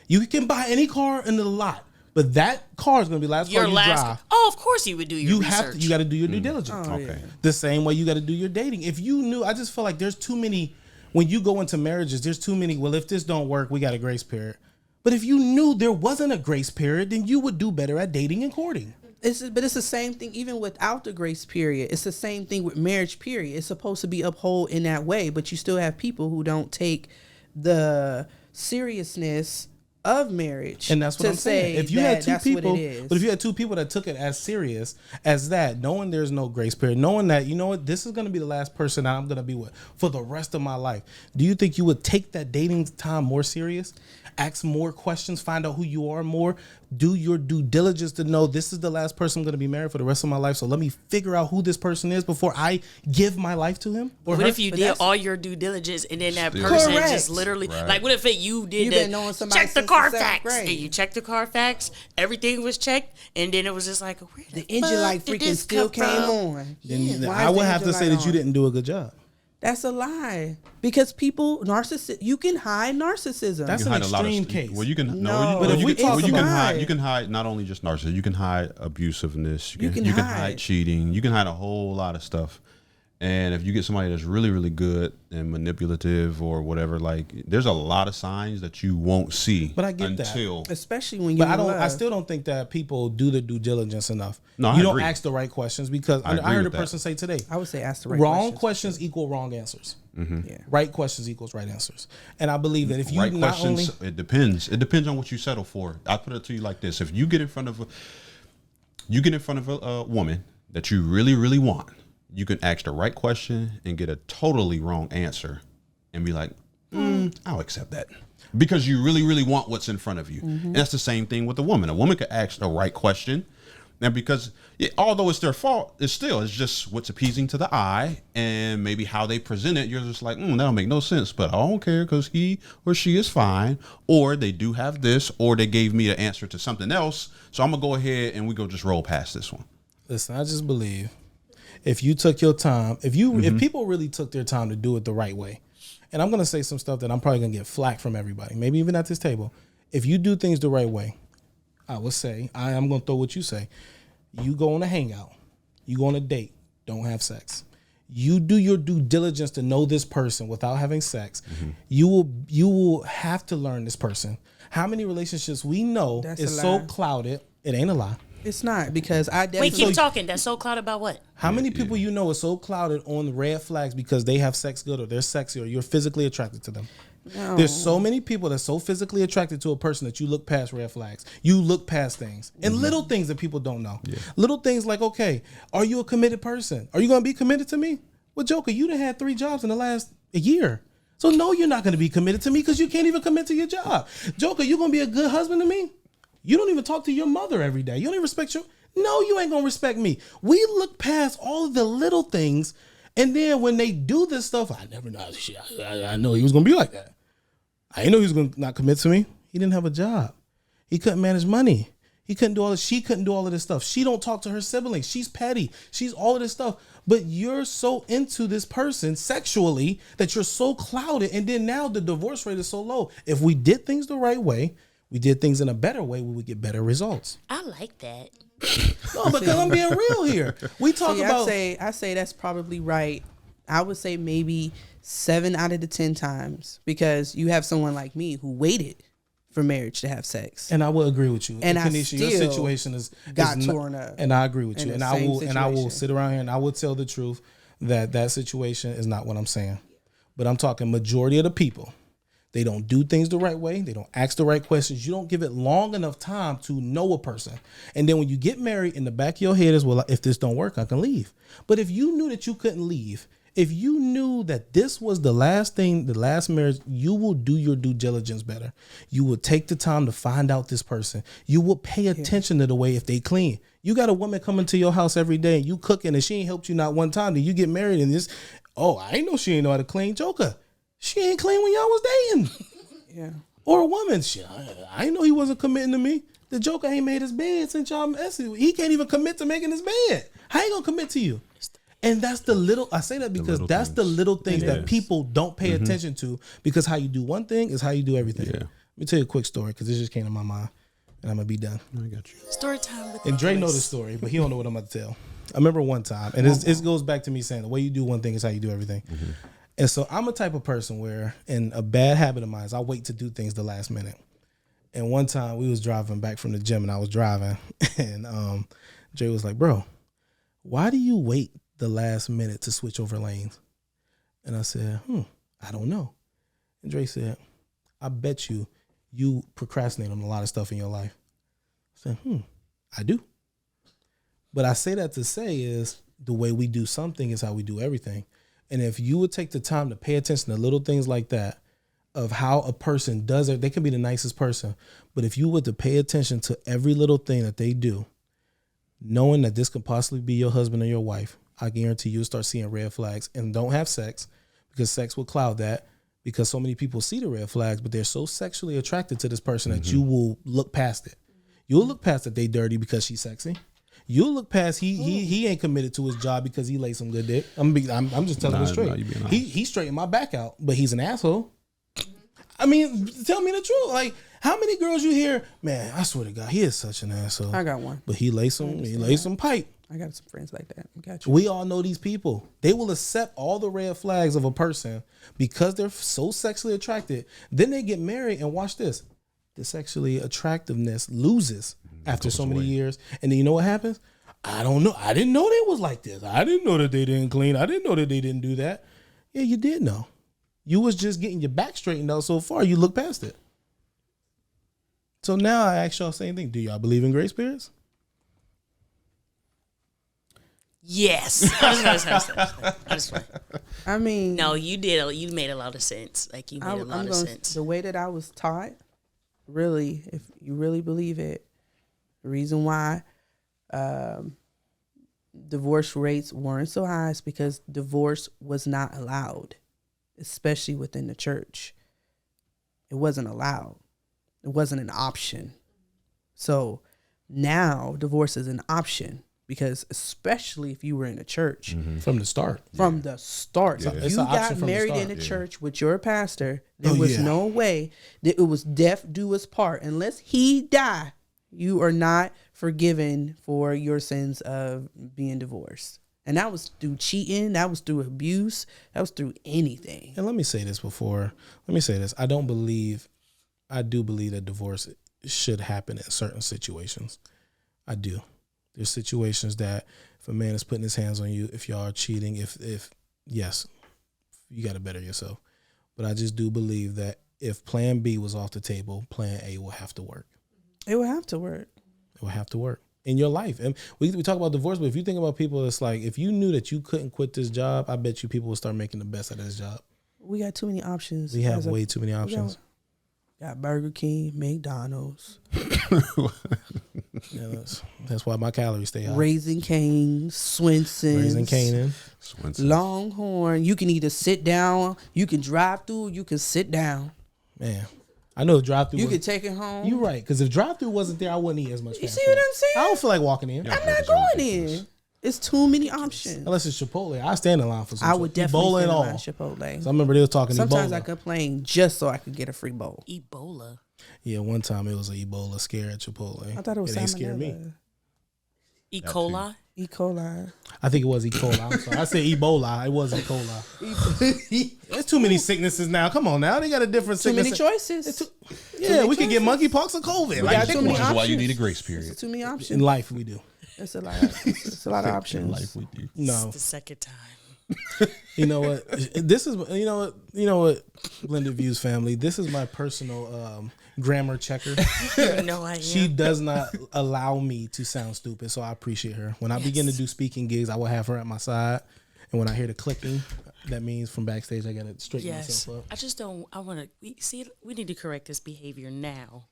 you can buy any car in the lot, but that car is going to be the last Your car you last. drive. Oh, of course you would do your You research. you got to do your due diligence. Oh, Okay. yeah. The same way you got to do your dating. If you knew, I just feel like there's too many. When you go into marriages, there's too many. Well, if this don't work, we got a grace period. But if you knew there wasn't a grace period, then you would do better at dating and courting. But it's the same thing even without the grace period. It's the same thing with marriage period. It's supposed to be upheld in that way, but you still have people who don't take the seriousness of marriage. And that's what I'm saying. If you had two people, but if you had two people that took it as serious as that, knowing there's no grace period, knowing that, you know what, this is going to be the last person I'm going to be with for the rest of my life, do you think you would take that dating time more serious? Ask more questions, find out who you are more, do your due diligence to know this is the last person I'm going to be married for the rest of my life. So let me figure out who this person is before I give my life to him or what her? if you did all your due diligence and then that person Correct. just literally like what if you did You've been knowing somebody check the since the seventh Carfax grade. and you checked the Carfax, everything was checked, and then it was just like where The engine light did freaking this still come came from? on. Then Why I is would the have to engine say light that you on? didn't do a good job. That's a lie. Because people, you can hide narcissism. That's You an can hide a lot of extreme st- case. Well, you can No. But if we talk you can about- hide. You can hide not only just narcissism. You can hide abusiveness. You can hide hide. cheating. You can hide a whole lot of stuff. And if you get somebody that's really, really good and manipulative or whatever, like there's a lot of signs that you won't see. But I get that. until Especially when you But I still don't think that people do the due diligence enough. No, I you don't agree. ask the right questions because I I agree heard a with that. person say today, I would say ask the right wrong questions. questions equal wrong answers. Yeah. Right questions equals right answers. And I believe that if you right not questions. only It depends. It depends on what you settle for. I put it to you like this: if you get in front of a woman that you really, really want, you can ask the right question and get a totally wrong answer, and be like, "I'll accept that," because you really, really want what's in front of you. And that's the same thing with a woman. A woman could ask the right question. And because although it's their fault, it's just what's appeasing to the eye and maybe how they present it. You're just like, that'll make no sense, but I don't care because he or she is fine, or they do have this, or they gave me the answer to something else. So I'm gonna go ahead and we go just roll past this one. listen, I just believe if you took your time, if people really took their time to do it the right way, and I'm gonna say some stuff that I'm probably gonna get flack from everybody, maybe even at this table. If you do things the right way, I would say, I am going to throw what you say. You go on a hangout. You go on a date. Don't have sex. You do your due diligence to know this person without having sex. You will have to learn this person. How many relationships we know That's is a so lie. clouded? It ain't a lie. It's not because I Wait, definitely. keep talking. That's so clouded about what? How many people you know is so clouded on the red flags because they have sex good or they're sexy or you're physically attracted to them? No. There's so many people that's so physically attracted to a person that you look past red flags. You look past things and little things that people don't know. Little things like, okay, are you a committed person? Are you going to be committed to me? Well, Joker, you done had 3 jobs in the last year. So no, you're not going to be committed to me because you can't even commit to your job. Joker, you going to be a good husband to me? You don't even talk to your mother every day. You don't even respect your... No, you ain't going to respect me. We look past all of the little things. And then when they do this stuff, I never know. I know he was going to be like that. I didn't know he was going to not commit to me. He didn't have a job. He couldn't manage money. He couldn't do all this. She couldn't do all of this stuff. She don't talk to her siblings. She's petty. She's all of this stuff. But you're so into this person sexually that you're so clouded. And then now the divorce rate is so low. If we did things the right way, we did things in a better way, we would get better results. I like that. No, because I'm being real here. We talk about... I say that's probably right. I would say maybe 7 out of the 10 times because you have someone like me who waited for marriage to have sex. And I will agree with you. And I Kanisha, your still situation got is not- torn up And I agree with in you. the And same I will situation. sit around here and I will tell the truth that situation is not what I'm saying. But I'm talking majority of the people. They don't do things the right way. They don't ask the right questions. You don't give it long enough time to know a person. And then when you get married, in the back of your head is, well, if this don't work, I can leave. But if you knew that you couldn't leave, if you knew that this was the last thing, the last marriage, you will do your due diligence better. You will take the time to find out this person. You will pay attention to the way if they clean. You got a woman coming to your house every day and you cooking and she ain't helped you not one time. Then you get married and this, I ain't know she ain't know how to clean. Joker, she ain't clean when y'all was dating. Yeah. Or a woman, shit, I ain't know he wasn't committing to me. The Joker ain't made his bed since y'all messing. He can't even commit to making his bed. How he gonna commit to you? And that's the little, I say that because that's the little things that people don't pay attention to, because how you do one thing is how you do everything. Yeah. Let me tell you a quick story because this just came to my mind and I'm gonna be done. I got you. Story time with And the Dre boys. knows the story, but he don't know what I'm about to tell. I remember one time, and it goes back to me saying the way you do one thing is how you do everything. And so I'm a type of person where, in a bad habit of mine, is I wait to do things the last minute. And one time we was driving back from the gym, and I was driving, and Jay was like, "Bro, why do you wait the last minute to switch over lanes?" And I said, I don't know. And Dre said, "I bet you procrastinate on a lot of stuff in your life." I said, I do. But I say that to say is the way we do something is how we do everything. And if you would take the time to pay attention to little things like that, of how a person does it, they can be the nicest person. But if you were to pay attention to every little thing that they do, knowing that this could possibly be your husband or your wife, I guarantee you'll start seeing red flags. And don't have sex, because sex will cloud that, because so many people see the red flags, but they're so sexually attracted to this person that you will look past it. You'll look past that they dirty because she's sexy. You'll look past he ain't committed to his job because he laid some good dick. I'm just telling you straight. He straightened my back out, but he's an asshole. I mean, tell me the truth. Like, how many girls you hear, man, I swear to God, he is such an asshole. I got one. But he laid some pipe. I got some friends like that. I got you. We all know these people. They will accept all the red flags of a person because they're so sexually attracted. Then they get married, and watch this. The sexually attractiveness loses after so many years. And then you know what happens? I don't know. I didn't know they was like this. I didn't know that they didn't clean. I didn't know that they didn't do that. Yeah, you did know. You was just getting your back straightened out so far, you look past it. So now I ask y'all the same thing. Do y'all believe in grace periods? Yes. I was playing. I mean, No, you did. You made a lot of sense. Like, you made a lot of sense. The way that I was taught, really, if you really believe it, the reason why divorce rates weren't so high is because divorce was not allowed, especially within the church. It wasn't allowed. It wasn't an option. So now divorce is an option, because especially if you were in a church. From the start. From the start. Yeah. If It's you an option got from the married start. in a church with your pastor, there was no way that it was death do his part. Unless he die, you are not forgiven for your sins of being divorced. And that was through cheating. That was through abuse. That was through anything. And let me say this. I do believe that divorce should happen in certain situations. I do. There's situations that if a man is putting his hands on you, if y'all are cheating, if yes, you got to better yourself. But I just do believe that if plan B was off the table, plan A will have to work. It will have to work. It will have to work in your life. And we talk about divorce, but if you think about people, it's like, if you knew that you couldn't quit this job, I bet you people will start making the best out of this job. We got too many options. We have way too many options. Got Burger King, McDonald's. Yeah, that's why my calories stay high. Raising Cane's, Swenson's. Raising Canaan. Longhorn. You can either sit down, you can drive through, you can sit down. Man, I know drive through. You can take it home. You're right, because if drive through wasn't there, I wouldn't eat as much. You see what I'm saying? I don't feel like walking in. I'm not going in. It's too many options. Unless it's Chipotle. I stand in line for some. I would definitely Ebola stand and in all. line Chipotle. So I remember they was talking Sometimes Ebola. I complain just so I could get a free bowl. Ebola. Yeah, one time it was an Ebola scare at Chipotle. I thought it was ain't scared me. salmonella. E. coli. E. coli. I think it was E. coli. I'm sorry. I said Ebola. It was E. coli. There's too many sicknesses now. Come on now. They got a different Too sickness. many choices. Yeah, we could get monkeypox or COVID. We Like, got too many Which is options. why you need a grace period. Too many in options. life, we do. It's a lot. It's a lot of options. In life, we do. No. It's the second time. You know what? This is you know what, Blended Views family. This is my personal grammar checker. No, I am. She does not allow me to sound stupid, so I appreciate her. When I begin to do speaking gigs, I will have her at my side, and when I hear the clicking, that means from backstage I gotta straighten Yes. myself up. I just don't. I want to see. We need to correct this behavior now.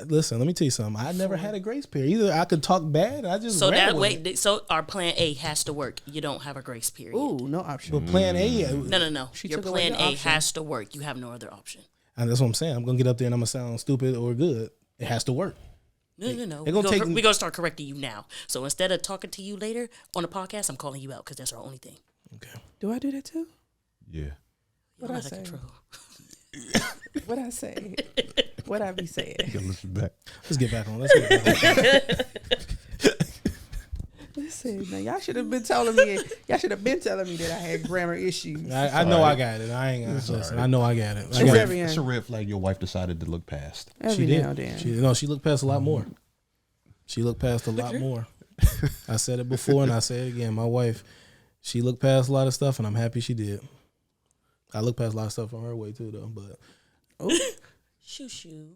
Listen, let me tell you something. I never had a grace period. Either I could talk bad, I just So ran that with way, it. so our plan A has to work. You don't have a grace period. Ooh, no option. But plan A, No. Your took away plan your A option. has to work. You have no other option. and that's what I'm saying. I'm gonna get up there and I'm gonna sound stupid or good. It has to work. No. They're We're gonna take- going to start correcting you now. So instead of talking to you later on the podcast, I'm calling you out because that's our only thing. Okay. Do I do that too? Yeah. You're What'd I out of say? control. What I say? What I be saying? You gotta listen back. Let's get back on. Let's get back on. said, "No, y'all should have been telling me. Y'all should have been telling me that I had grammar issues." I know I got it. I ain't gonna listen. I know I got it. It's a red flag your wife decided to look past. Every now and then. She looked past a lot more. She looked past a lot more. I said it before and I say it again. My wife, she looked past a lot of stuff, and I'm happy she did. I looked past a lot of stuff on her way too, though. But Shoo.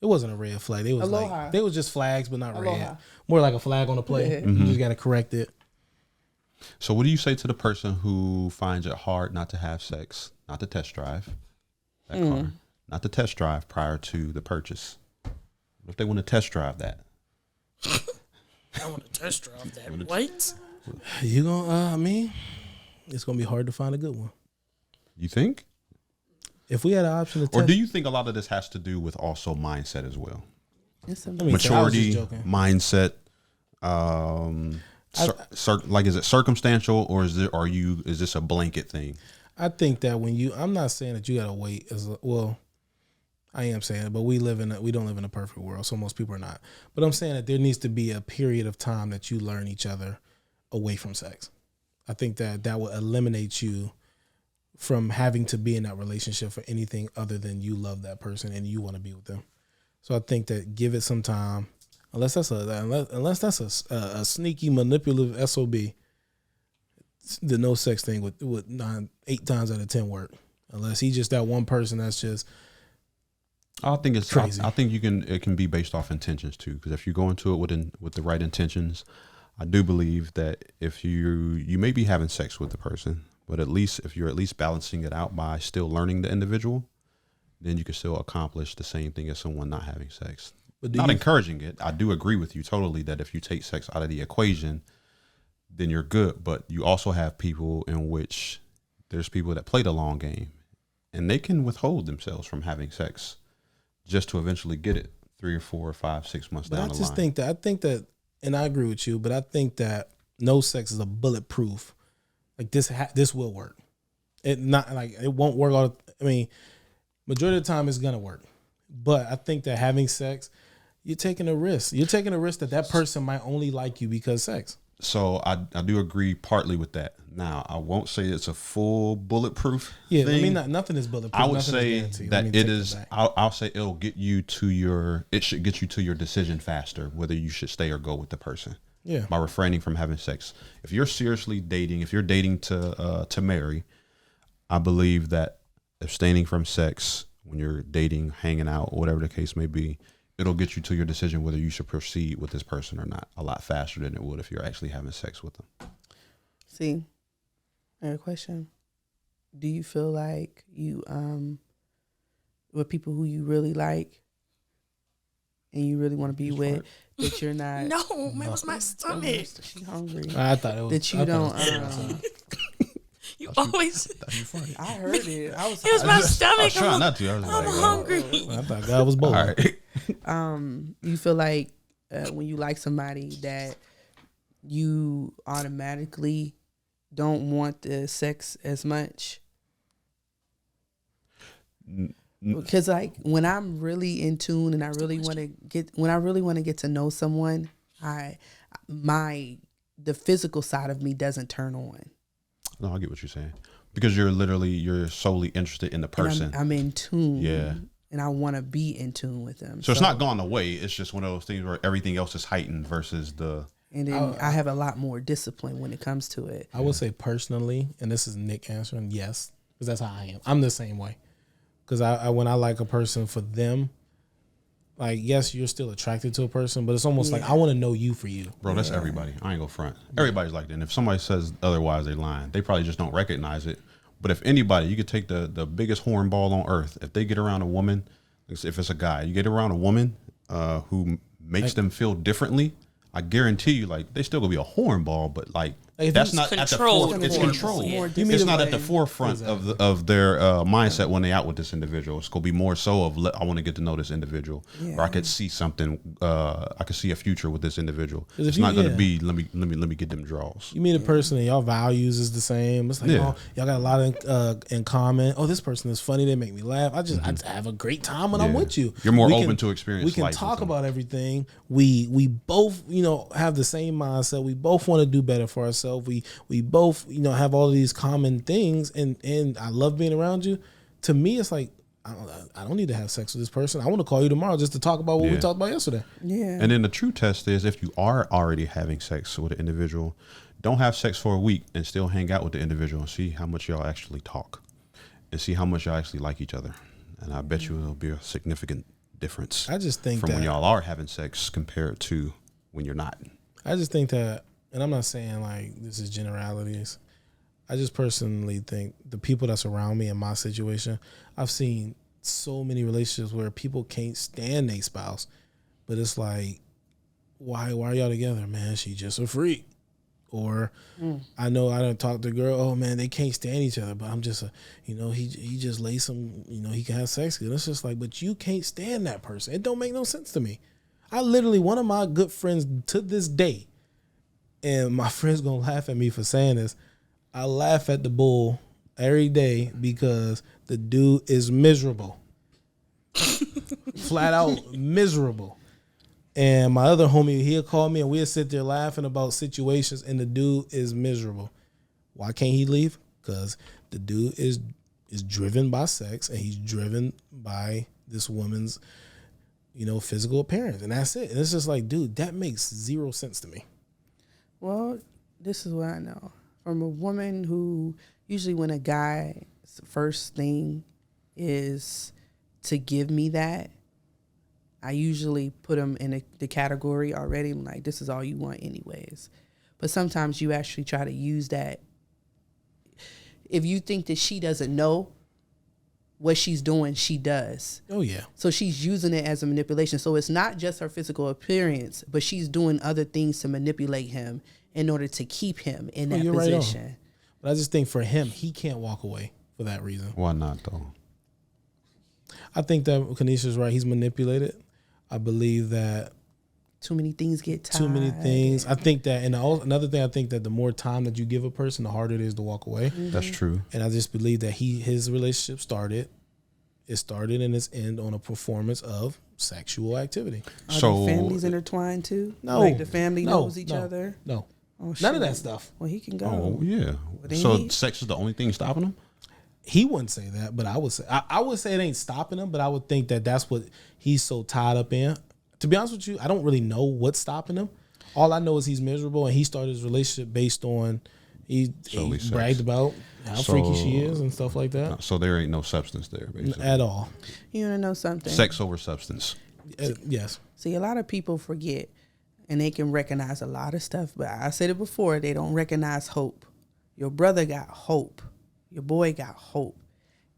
it wasn't a red flag. They was Aloha. they was just flags, but not Aloha. red. More like a flag on the play. Yeah. You just got to correct it. So what do you say to the person who finds it hard not to have sex, not to test drive that car, not to test drive prior to the purchase? What if they want to test drive that? I want to test drive that. What? You gonna? It's gonna be hard to find a good one. You think? If we had an option to test, Or do you think a lot of this has to do with also mindset as well? It's I mean, I was just Maturity, joking. mindset, is it circumstantial or is this a blanket thing? I think that I'm not saying that you gotta wait I am saying it, but we don't live in a perfect world, so most people are not. But I'm saying that there needs to be a period of time that you learn each other away from sex. I think that will eliminate you from having to be in that relationship for anything other than you love that person and you want to be with them. So I think that give it some time, unless that's a sneaky manipulative SOB. The no sex thing would 8 times out of 10 work, unless he's just that one person that's just. I think it's crazy. I think it can be based off intentions too, because if you go into it with the right intentions, I do believe that if you may be having sex with the person, but at least if you're balancing it out by still learning the individual, then you can still accomplish the same thing as someone not having sex. But not encouraging it. I do agree with you totally that if you take sex out of the equation, then you're good. But you also have people in which there's people that play the long game, and they can withhold themselves from having sex just to eventually get it 3 or 4 or 5, 6 months But down I the just line. think that, and I agree with you, but I think that no sex is a bulletproof. Like this will work. It won't work all. Majority of the time it's gonna work, but I think that having sex, you're taking a risk. You're taking a risk that person might only like you because sex. So I do agree partly with that. Now I won't say it's a full bulletproof. Yeah, thing. Nothing is bulletproof. I would Nothing is say guaranteed. that Let me it take is. that back. I'll say it should get you to your decision faster, whether you should stay or go with the person. Yeah. By refraining from having sex. If you're seriously dating, if you're dating to marry, I believe that abstaining from sex when you're dating, hanging out, whatever the case may be, it'll get you to your decision whether you should proceed with this person or not a lot faster than it would if you're actually having sex with them. See, I have a question. Do you feel like you with people who you really like and you really want to be with, that you're not? No, man, it was my stomach. She hungry. I thought it was That you I thought don't. it was- You always. I heard it. It was my stomach. I was trying not to. I was I'm like, hungry. I thought God was bold. all right. You feel like when you like somebody that you automatically don't want the sex as much? Because like when I'm really in tune and I really want to get to know someone, the physical side of me doesn't turn on. No, I get what you're saying. Because you're solely interested in the person. I'm in tune. Yeah. And I want to be in tune with them. So it's not gone away. It's just one of those things where everything else is heightened versus the. And then I have a lot more discipline when it comes to it. I would say personally, and this is Nick answering, yes, because that's how I am. I'm the same way. Because when I like a person for them, like, yes, you're still attracted to a person, but it's almost like I want to know you for you. Bro, that's everybody. I ain't gonna front. Everybody's like that. And if somebody says otherwise, they lying. They probably just don't recognize it. But if anybody, you could take the biggest hornball on earth. If they get around a woman, if it's a guy, you get around a woman who makes them feel differently, I guarantee you, like, they still gonna be a hornball, but like Like, if That's you- not at the Controlled forefront. It's form. controlled. Yeah. You mean It's it not at like- the forefront of their mindset when they out with this individual. It's gonna be more so of I want to get to know this individual, or I could see something. I could see a future with this individual. if It's you- not gonna yeah. be let me get them draws. You meet a person and y'all values is the same. It's like, Yeah. oh, y'all got a lot in common. Oh, this person is funny. They make me laugh. I just have a great time when I'm Yeah. with you. You're more We open to experience We can life with talk them. about everything. We both, have the same mindset. We both want to do better for ourselves. We both, have all of these common things, and I love being around you. To me, it's like, I don't need to have sex with this person. I want to call you tomorrow just to talk about what we Yeah. talked about yesterday. Yeah. And then the true test is if you are already having sex with an individual, don't have sex for a week and still hang out with the individual and see how much y'all actually talk and see how much y'all actually like each other. And I bet you it'll be a significant difference I just think from when that y'all are having sex compared to when you're not. I just think that, and I'm not saying like this is generalities. I just personally think the people that's around me in my situation, I've seen so many relationships where people can't stand their spouse, but it's like, why are y'all together, man? She just a freak. Or I know I done talked to a girl, oh man, they can't stand each other, but I'm just he just lays some, he can have sex. And it's just like, but you can't stand that person. It don't make no sense to me. I literally, one of my good friends to this day, and my friends gonna laugh at me for saying this, I laugh at the bull every day because the dude is miserable. Flat out miserable. And my other homie, he'll call me and we'll sit there laughing about situations, and the dude is miserable. Why can't he leave? Because the dude is driven by sex, and he's driven by this woman's, physical appearance. And that's it. And it's just like, dude, that makes zero sense to me. Well, this is what I know from a woman who usually when a guy's first thing is to give me that, I usually put him in the category already. I'm like, this is all you want anyways. But sometimes you actually try to use that. If you think that she doesn't know what she's doing, she does. Oh, yeah. So she's using it as a manipulation. So it's not just her physical appearance, but she's doing other things to manipulate him in order to keep him in that you're right on. position. But I just think for him, he can't walk away for that reason. Why not though? I think that Kanisha's right. He's manipulated. I believe that Too many things get tied. too many things. I think that, and another thing, I think that the more time that you give a person, the harder it is to walk away. That's true. And I just believe that his relationship started and its end on a performance of sexual activity. Are So the families intertwined too? No, Like the family no, knows each no, other? No, Oh, none of shit. that stuff. Well, he can go. Oh yeah. then So he- sex is the only thing stopping them? He wouldn't say that, but I would say I would say it ain't stopping him, but I would think that that's what he's so tied up in. To be honest with you, I don't really know what's stopping him. All I know is he's miserable, and he started his relationship based on he Solely sex. bragged about how So- freaky she is and stuff like that. So there ain't no substance there, basically. At all. You want to know something? Sex over substance. Yes. See, a lot of people forget, and they can recognize a lot of stuff, but I said it before, they don't recognize hope. Your brother got hope. Your boy got hope.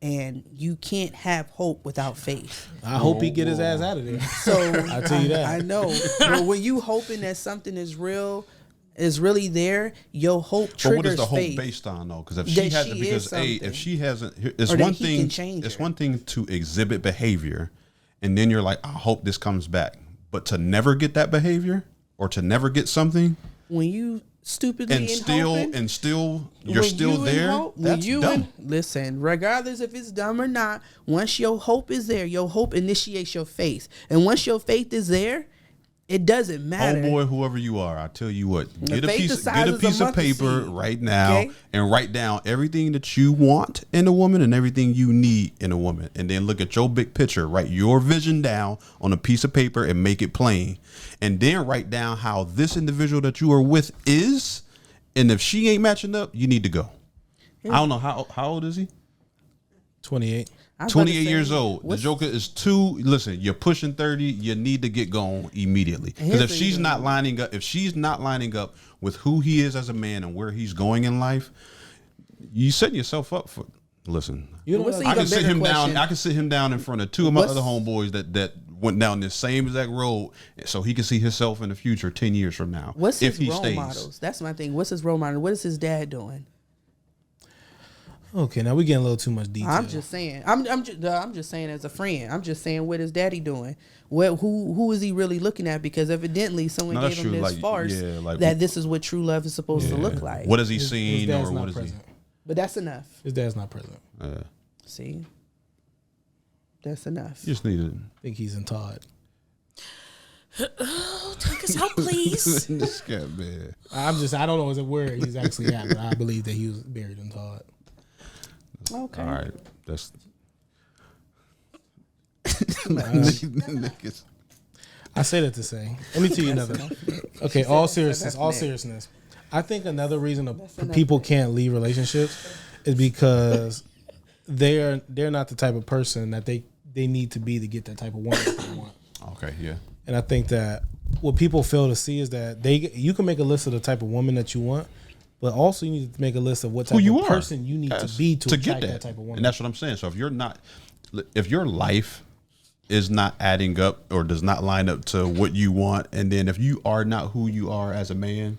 And you can't have hope without faith. I hope he get his ass out of there. So I tell you that. I know. But when you hoping that something is real, is really there, your hope triggers But what is the hope faith. based on though? Because if That she hasn't, she because is a something. if she hasn't, it's Or that one he thing. can change It's her. one thing to exhibit behavior, and then you're like, I hope this comes back. But to never get that behavior or to never get something, When you stupidly and still hoping, you're when still you in there. hope- when That's you dumb. listen, regardless if it's dumb or not, once your hope is there, your hope initiates your faith. And once your faith is there, it doesn't matter. Homeboy, whoever you are, I tell you what, get a faith the piece, size get a of a piece of mustard paper seed, right now okay? and write down everything that you want in a woman and everything you need in a woman. And then look at your big picture, write your vision down on a piece of paper and make it plain. And then write down how this individual that you are with is. And if she ain't matching up, you need to go. I don't know how old is he? 28. I was about to 28 say, years old. The what's- Joker is too. Listen, you're pushing 30. You need to get going immediately. Because if Here's the she's thing. not lining up, with who he is as a man and where he's going in life, you setting yourself up for. Listen, You know What's what the I even can sit bigger him down. question? I can sit him down in front of two of my What's- other homeboys that went down this same exact road so he can see himself in the future 10 years from now. What's if his he role stays. models? That's my thing. What's his role model? What is his dad doing? Okay, now we getting a little too much detail. I'm just saying. I'm just saying as a friend. I'm just saying what is daddy doing? Who is he really looking at? Because evidently someone No, gave that's him true. this Like, farce yeah, like- that this is what true love is supposed to look like. What has he His seen dad's or not what is present. But that's enough. His dad's not present. he? See, that's enough. You just need to. I think he's in Todd. Oh, take us out, please. This guy, man. I don't know where he's actually at, but I believe that he was buried in Todd. Okay. All right, that's. I say that to say. Let me tell you another. Okay, all seriousness. that's All next. seriousness. I think another reason enough. people can't leave relationships is because they're not the type of person that they need to be to get that type of woman that they want. Okay, yeah. And I think that what people fail to see is that you can make a list of the type of woman that you want, but also you need to make a list of what type you of are. person you need to be to get attract that type of woman. And that's what I'm saying. So if your life is not adding up or does not line up to what you want, and then if you are not who you are as a man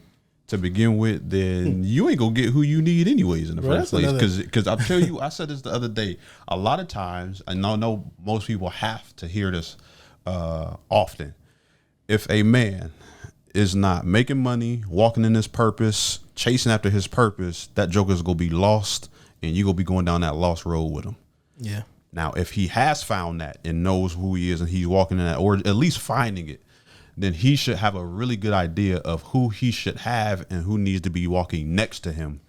to begin with, then you ain't gonna get who you need anyways in the Bro, first that's place. another- Because I'll tell you, I said this the other day. A lot of times, and I know most people have to hear this often. If a man is not making money, walking in his purpose, chasing after his purpose, that joker's gonna be lost, and you gonna be going down that lost road with him. Yeah. Now, if he has found that and knows who he is and he's walking in that, or at least finding it, then he should have a really good idea of who he should have and who needs to be walking next to him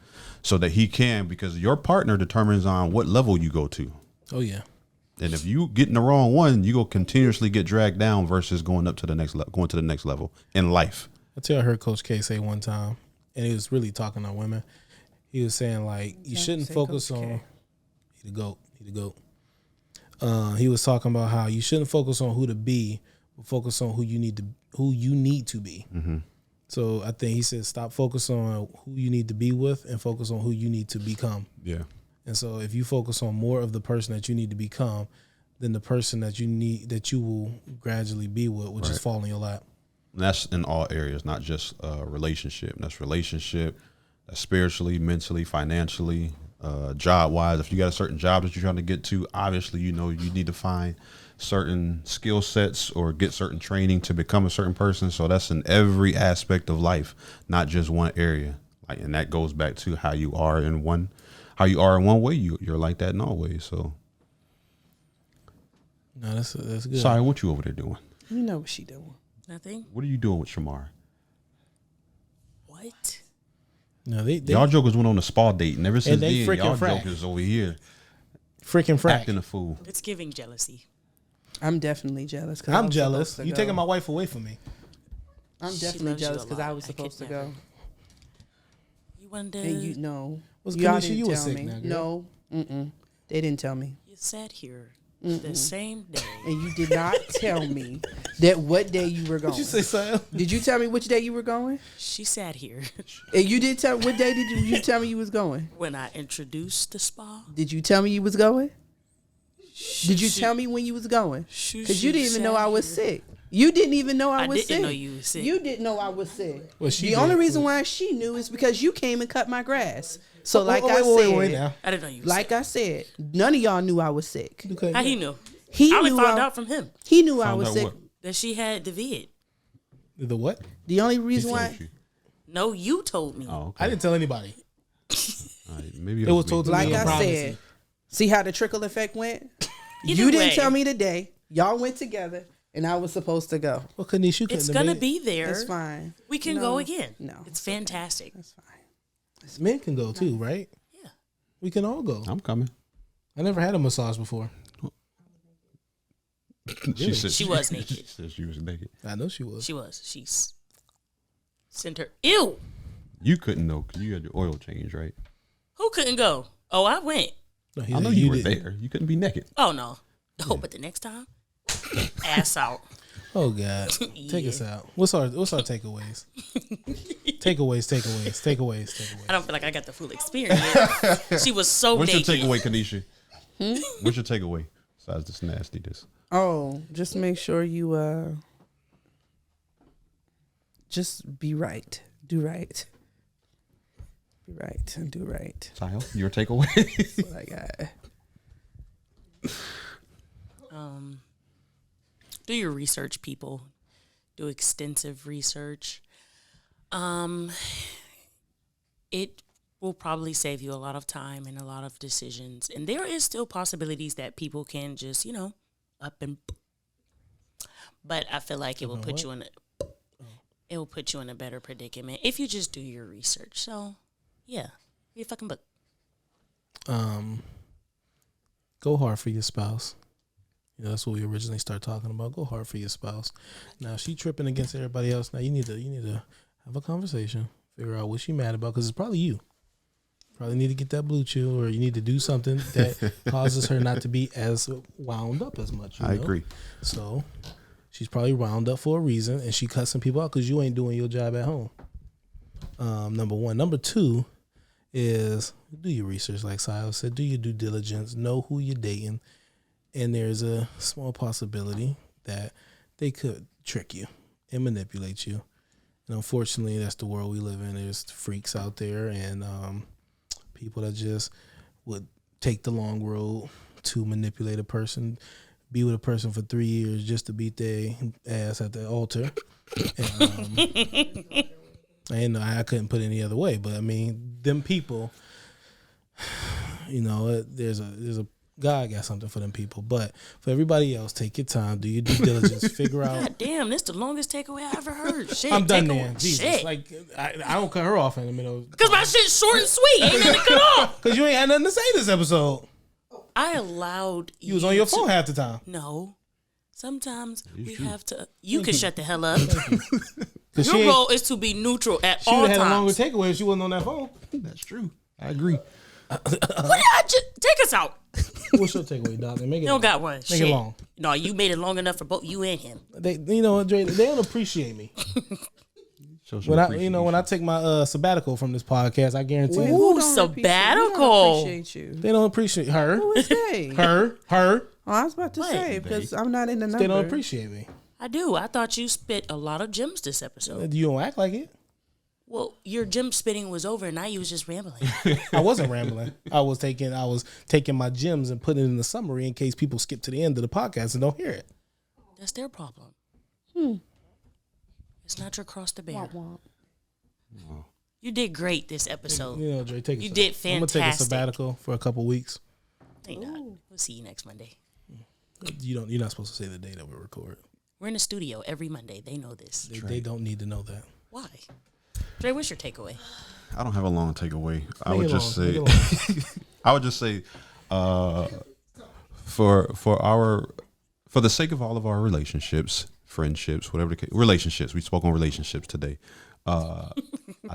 so that he can, because your partner determines on what level you go to. Oh yeah. And if you get in the wrong one, you go continuously get dragged down versus going up to the next going to the next level in life. I tell you, I heard Coach K say one time, and he was really talking to women. He was saying like you shouldn't say focus Coach on K. he the goat. He was talking about how you shouldn't focus on who to be, but focus on who you need to be. Mm-hmm. So I think he said stop focus on who you need to be with and focus on who you need to become. Yeah. And so if you focus on more of the person that you need to become than the person that you will gradually be with, will just fall in your lap. And that's in all areas, not just relationship. That's relationship, that's spiritually, mentally, financially, job wise. If you got a certain job that you're trying to get to, obviously you need to find certain skill sets or get certain training to become a certain person. So that's in every aspect of life, not just one area. Like, and that goes back to how you are in one way. You're like that in all ways. So No, that's good. sorry, what you over there doing? You know what she doing. Nothing. What are you doing with Shamar? What? No, they Y'all jokers went on a spa date, and ever since they then, y'all freaking frack. jokers over here freaking frack. acting a fool. It's giving jealousy. I'm definitely jealous. I'm jealous. You taking my wife away from me. I'm She definitely loves you jealous a because lot. I was I supposed to could go. never. You wonder. And you know, Was y'all Kanisha, didn't you was tell sick me. now, girl. No, they didn't tell me, You sat here the same day. and you did not tell me that what day you were going. Did you say something? Did you tell me which day you were going? She sat here And you did tell what day did you tell me you was going? when I introduced the spa. Did you tell me you was going? Did you tell me when you was going? Because you didn't even know I was sick. You didn't even know I was sick. didn't know you was sick. You didn't know I was sick. Well, she The did. only reason why she knew is because you came and cut my grass. So like I wait said, now. I didn't know you was like sick. I said, none of y'all knew I was sick. Okay. How he knew? He I only knew found I, out from him he knew I Found was out sick. what? that she had the vid. The what? The only reason why No, you told me. Oh, okay. I didn't tell anybody. All right, maybe It was me. told to like me in I privacy. said, see how the trickle effect went? Either You didn't way, tell me today. Y'all went together and I was supposed to go. Well, Kanisha, you couldn't It's have gonna made it. be there. That's fine. We can No, go again. no, It's fantastic. That's fine. Men can go too, right? Yeah. We can all go. I'm coming. I never had a massage before. She said She was naked. She said she was naked. I know she was. She was. She's sent her. Ew. You couldn't know because you had your oil change, right? Who couldn't go? Oh, I went. No, I know you were didn't. there. You couldn't be naked. Oh no. Oh, but the next time, ass out. Oh God, take us out. What's our takeaways? takeaways. I don't feel like I got the full experience. She was so What's naked. your takeaway, Kanisha? What's your takeaway besides this nastiness? Oh, just make sure you just be right. Do right. Be right and do right. Sile, your takeaway? That's what I got. Do your research, people. Do extensive research. It will probably save you a lot of time and a lot of decisions. And there is still possibilities that people can just, up and. But I feel like it will put you in it will put you in a better predicament if you just do your research. So, yeah, read a fucking book. Go hard for your spouse. That's what we originally started talking about. Go hard for your spouse. Now she tripping against everybody else. Now you need to have a conversation. Figure out what she mad about because it's probably you. Probably need to get that blue chew, or you need to do something that causes her not to be as wound up as much. I agree. So she's probably wound up for a reason, and she cussing people out because you ain't doing your job at home. Number one. Number two is do your research, like Sile said. Do your due diligence. Know who you're dating. And there's a small possibility that they could trick you and manipulate you. And unfortunately, that's the world we live in. There's freaks out there and people that just would take the long road to manipulate a person, be with a person for 3 years just to beat their ass at the altar. And, I couldn't put it any other way. But, I mean, them people, there's a God got something for them people. But for everybody else, take your time, do your due diligence, figure out. God damn, this is the longest takeaway I ever heard. Shit, I'm done there. Jesus. Shit. Like, I don't cut her off in the middle. Because my shit's short and sweet. Ain't nothing to cut off. Because you ain't had nothing to say this episode. I allowed You was on your phone half the time. No. Sometimes we have to. You can shut the hell up. Your role is to be neutral at she all would times. have had a longer takeaway if she wasn't on that phone. That's true. I agree. What did I just take us out? What's your takeaway, Doc? Make it You don't got one. Make it long. No, you made it long enough for both you and him. You know what, Dre? They don't appreciate me. When I take my sabbatical from this podcast, I guarantee you. Ooh, sabbatical. Appreciate you. They don't appreciate her. Who is they? Her. Oh, I was about to say because I'm not in the number. They don't appreciate me. I do. I thought you spit a lot of gems this episode. You don't act like it. Well, your gem spitting was over, and now you was just rambling. I wasn't rambling. I was taking my gems and putting it in the summary in case people skip to the end of the podcast and don't hear it. That's their problem. It's not your cross to bear. Womp womp. Wow. You did great this episode. Dre, take it. You did fantastic. I'm gonna take a sabbatical for a couple weeks. Ain't not. We'll see you next Monday. You're not supposed to say the day that we record. We're in the studio every Monday. They know this. They don't need to know that. Why? Dre, what's your takeaway? I don't have a long takeaway. I Make would it just long. say, for the sake of all of our relationships, friendships, whatever the case, relationships. We spoke on relationships today. I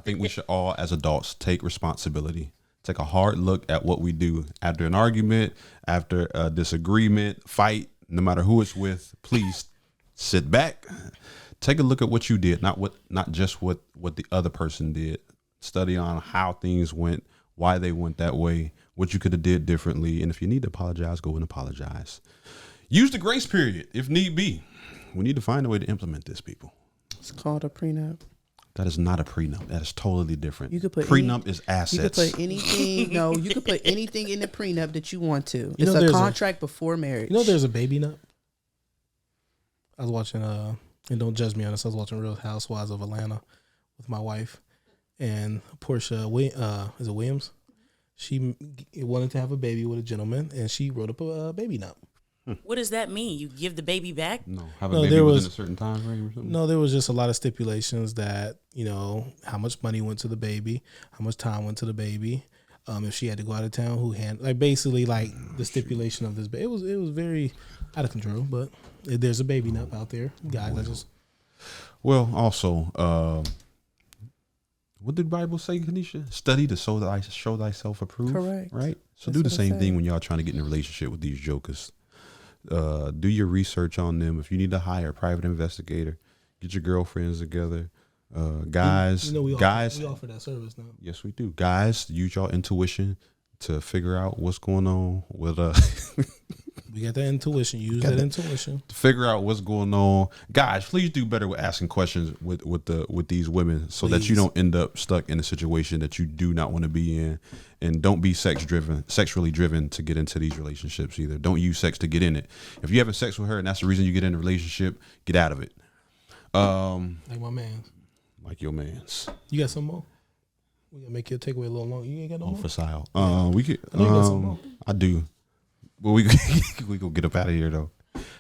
think we should all, as adults, take responsibility. Take a hard look at what we do after an argument, after a disagreement, fight. No matter who it's with, please sit back. Take a look at what you did, not just what the other person did. Study on how things went, why they went that way, what you could have did differently, and if you need to apologize, go and apologize. Use the grace period if need be. We need to find a way to implement this, people. It's called a prenup. That is not a prenup. That is totally different. You could put prenup is assets. You could put anything. No, you could put anything in the prenup that you want to. You know, it's a contract before marriage. There's a baby nut. I was watching and don't judge me on this. I was watching Real Housewives of Atlanta with my wife, and Portia is it Williams? She wanted to have a baby with a gentleman, and she wrote up a baby nut. What does that mean? You give the baby back? No, have a baby within a certain time frame or something? No, there was just a lot of stipulations that, how much money went to the baby, how much time went to the baby, if she had to go out of town, basically the stipulation of this baby. It was very out of control, but there's a baby nut out there. Guys, Well, also, what did the Bible say, Kanisha? Study to show thyself approved. Correct. Right? So That's do the what it same said. thing when y'all trying to get in a relationship with these jokers. Do your research on them. If you need to hire a private investigator, get your girlfriends together. Guys, we offer that service now. Yes, we do. Guys, use your intuition to figure out what's going on with We got that intuition. Use that intuition. To figure out what's going on. Guys, please do better with asking questions with these women so that you don't end up stuck in a situation that you do not want to be in. And don't be sexually driven to get into these relationships either. Don't use sex to get in it. If you're having sex with her and that's the reason you get in a relationship, get out of it. Like my man. Like your man's. You got some more? We gonna make your takeaway a little long. You ain't got no more? For sale. We could. I know you got some more. I do. But we gonna get up out of here though.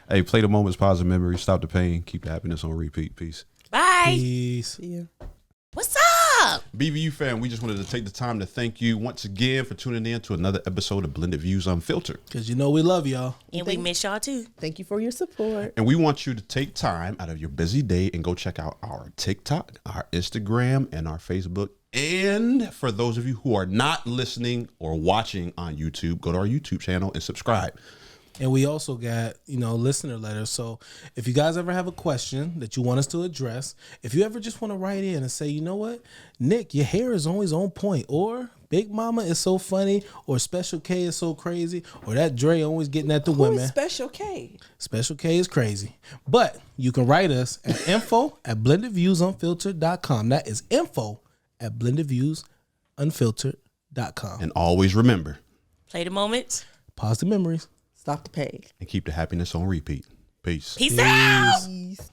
Hey, play the moments, positive memories, stop the pain, keep the happiness on repeat. Peace. Bye. Peace. Yeah. What's up? BVU fam, we just wanted to take the time to thank you once again for tuning in to another episode of Blended Views Unfiltered. Because you know we love y'all. And we miss y'all too. Thank you for your support. And we want you to take time out of your busy day and go check out our TikTok, our Instagram, and our Facebook. And for those of you who are not listening or watching on YouTube, go to our YouTube channel and subscribe. And we also got, listener letters. So if you guys ever have a question that you want us to address, if you ever just want to write in and say, you know what, Nick, your hair is always on point, or Big Mama is so funny, or Special K is so crazy, or that Dre always getting at the women. Special K. Special K is crazy. But you can write us at info@blendedviewsunfiltered.com. That is info@blendedviewsunfiltered.com. And always remember, Play the moments. Positive memories. Stop the pain. and keep the happiness on repeat. Peace. Peace out. Peace.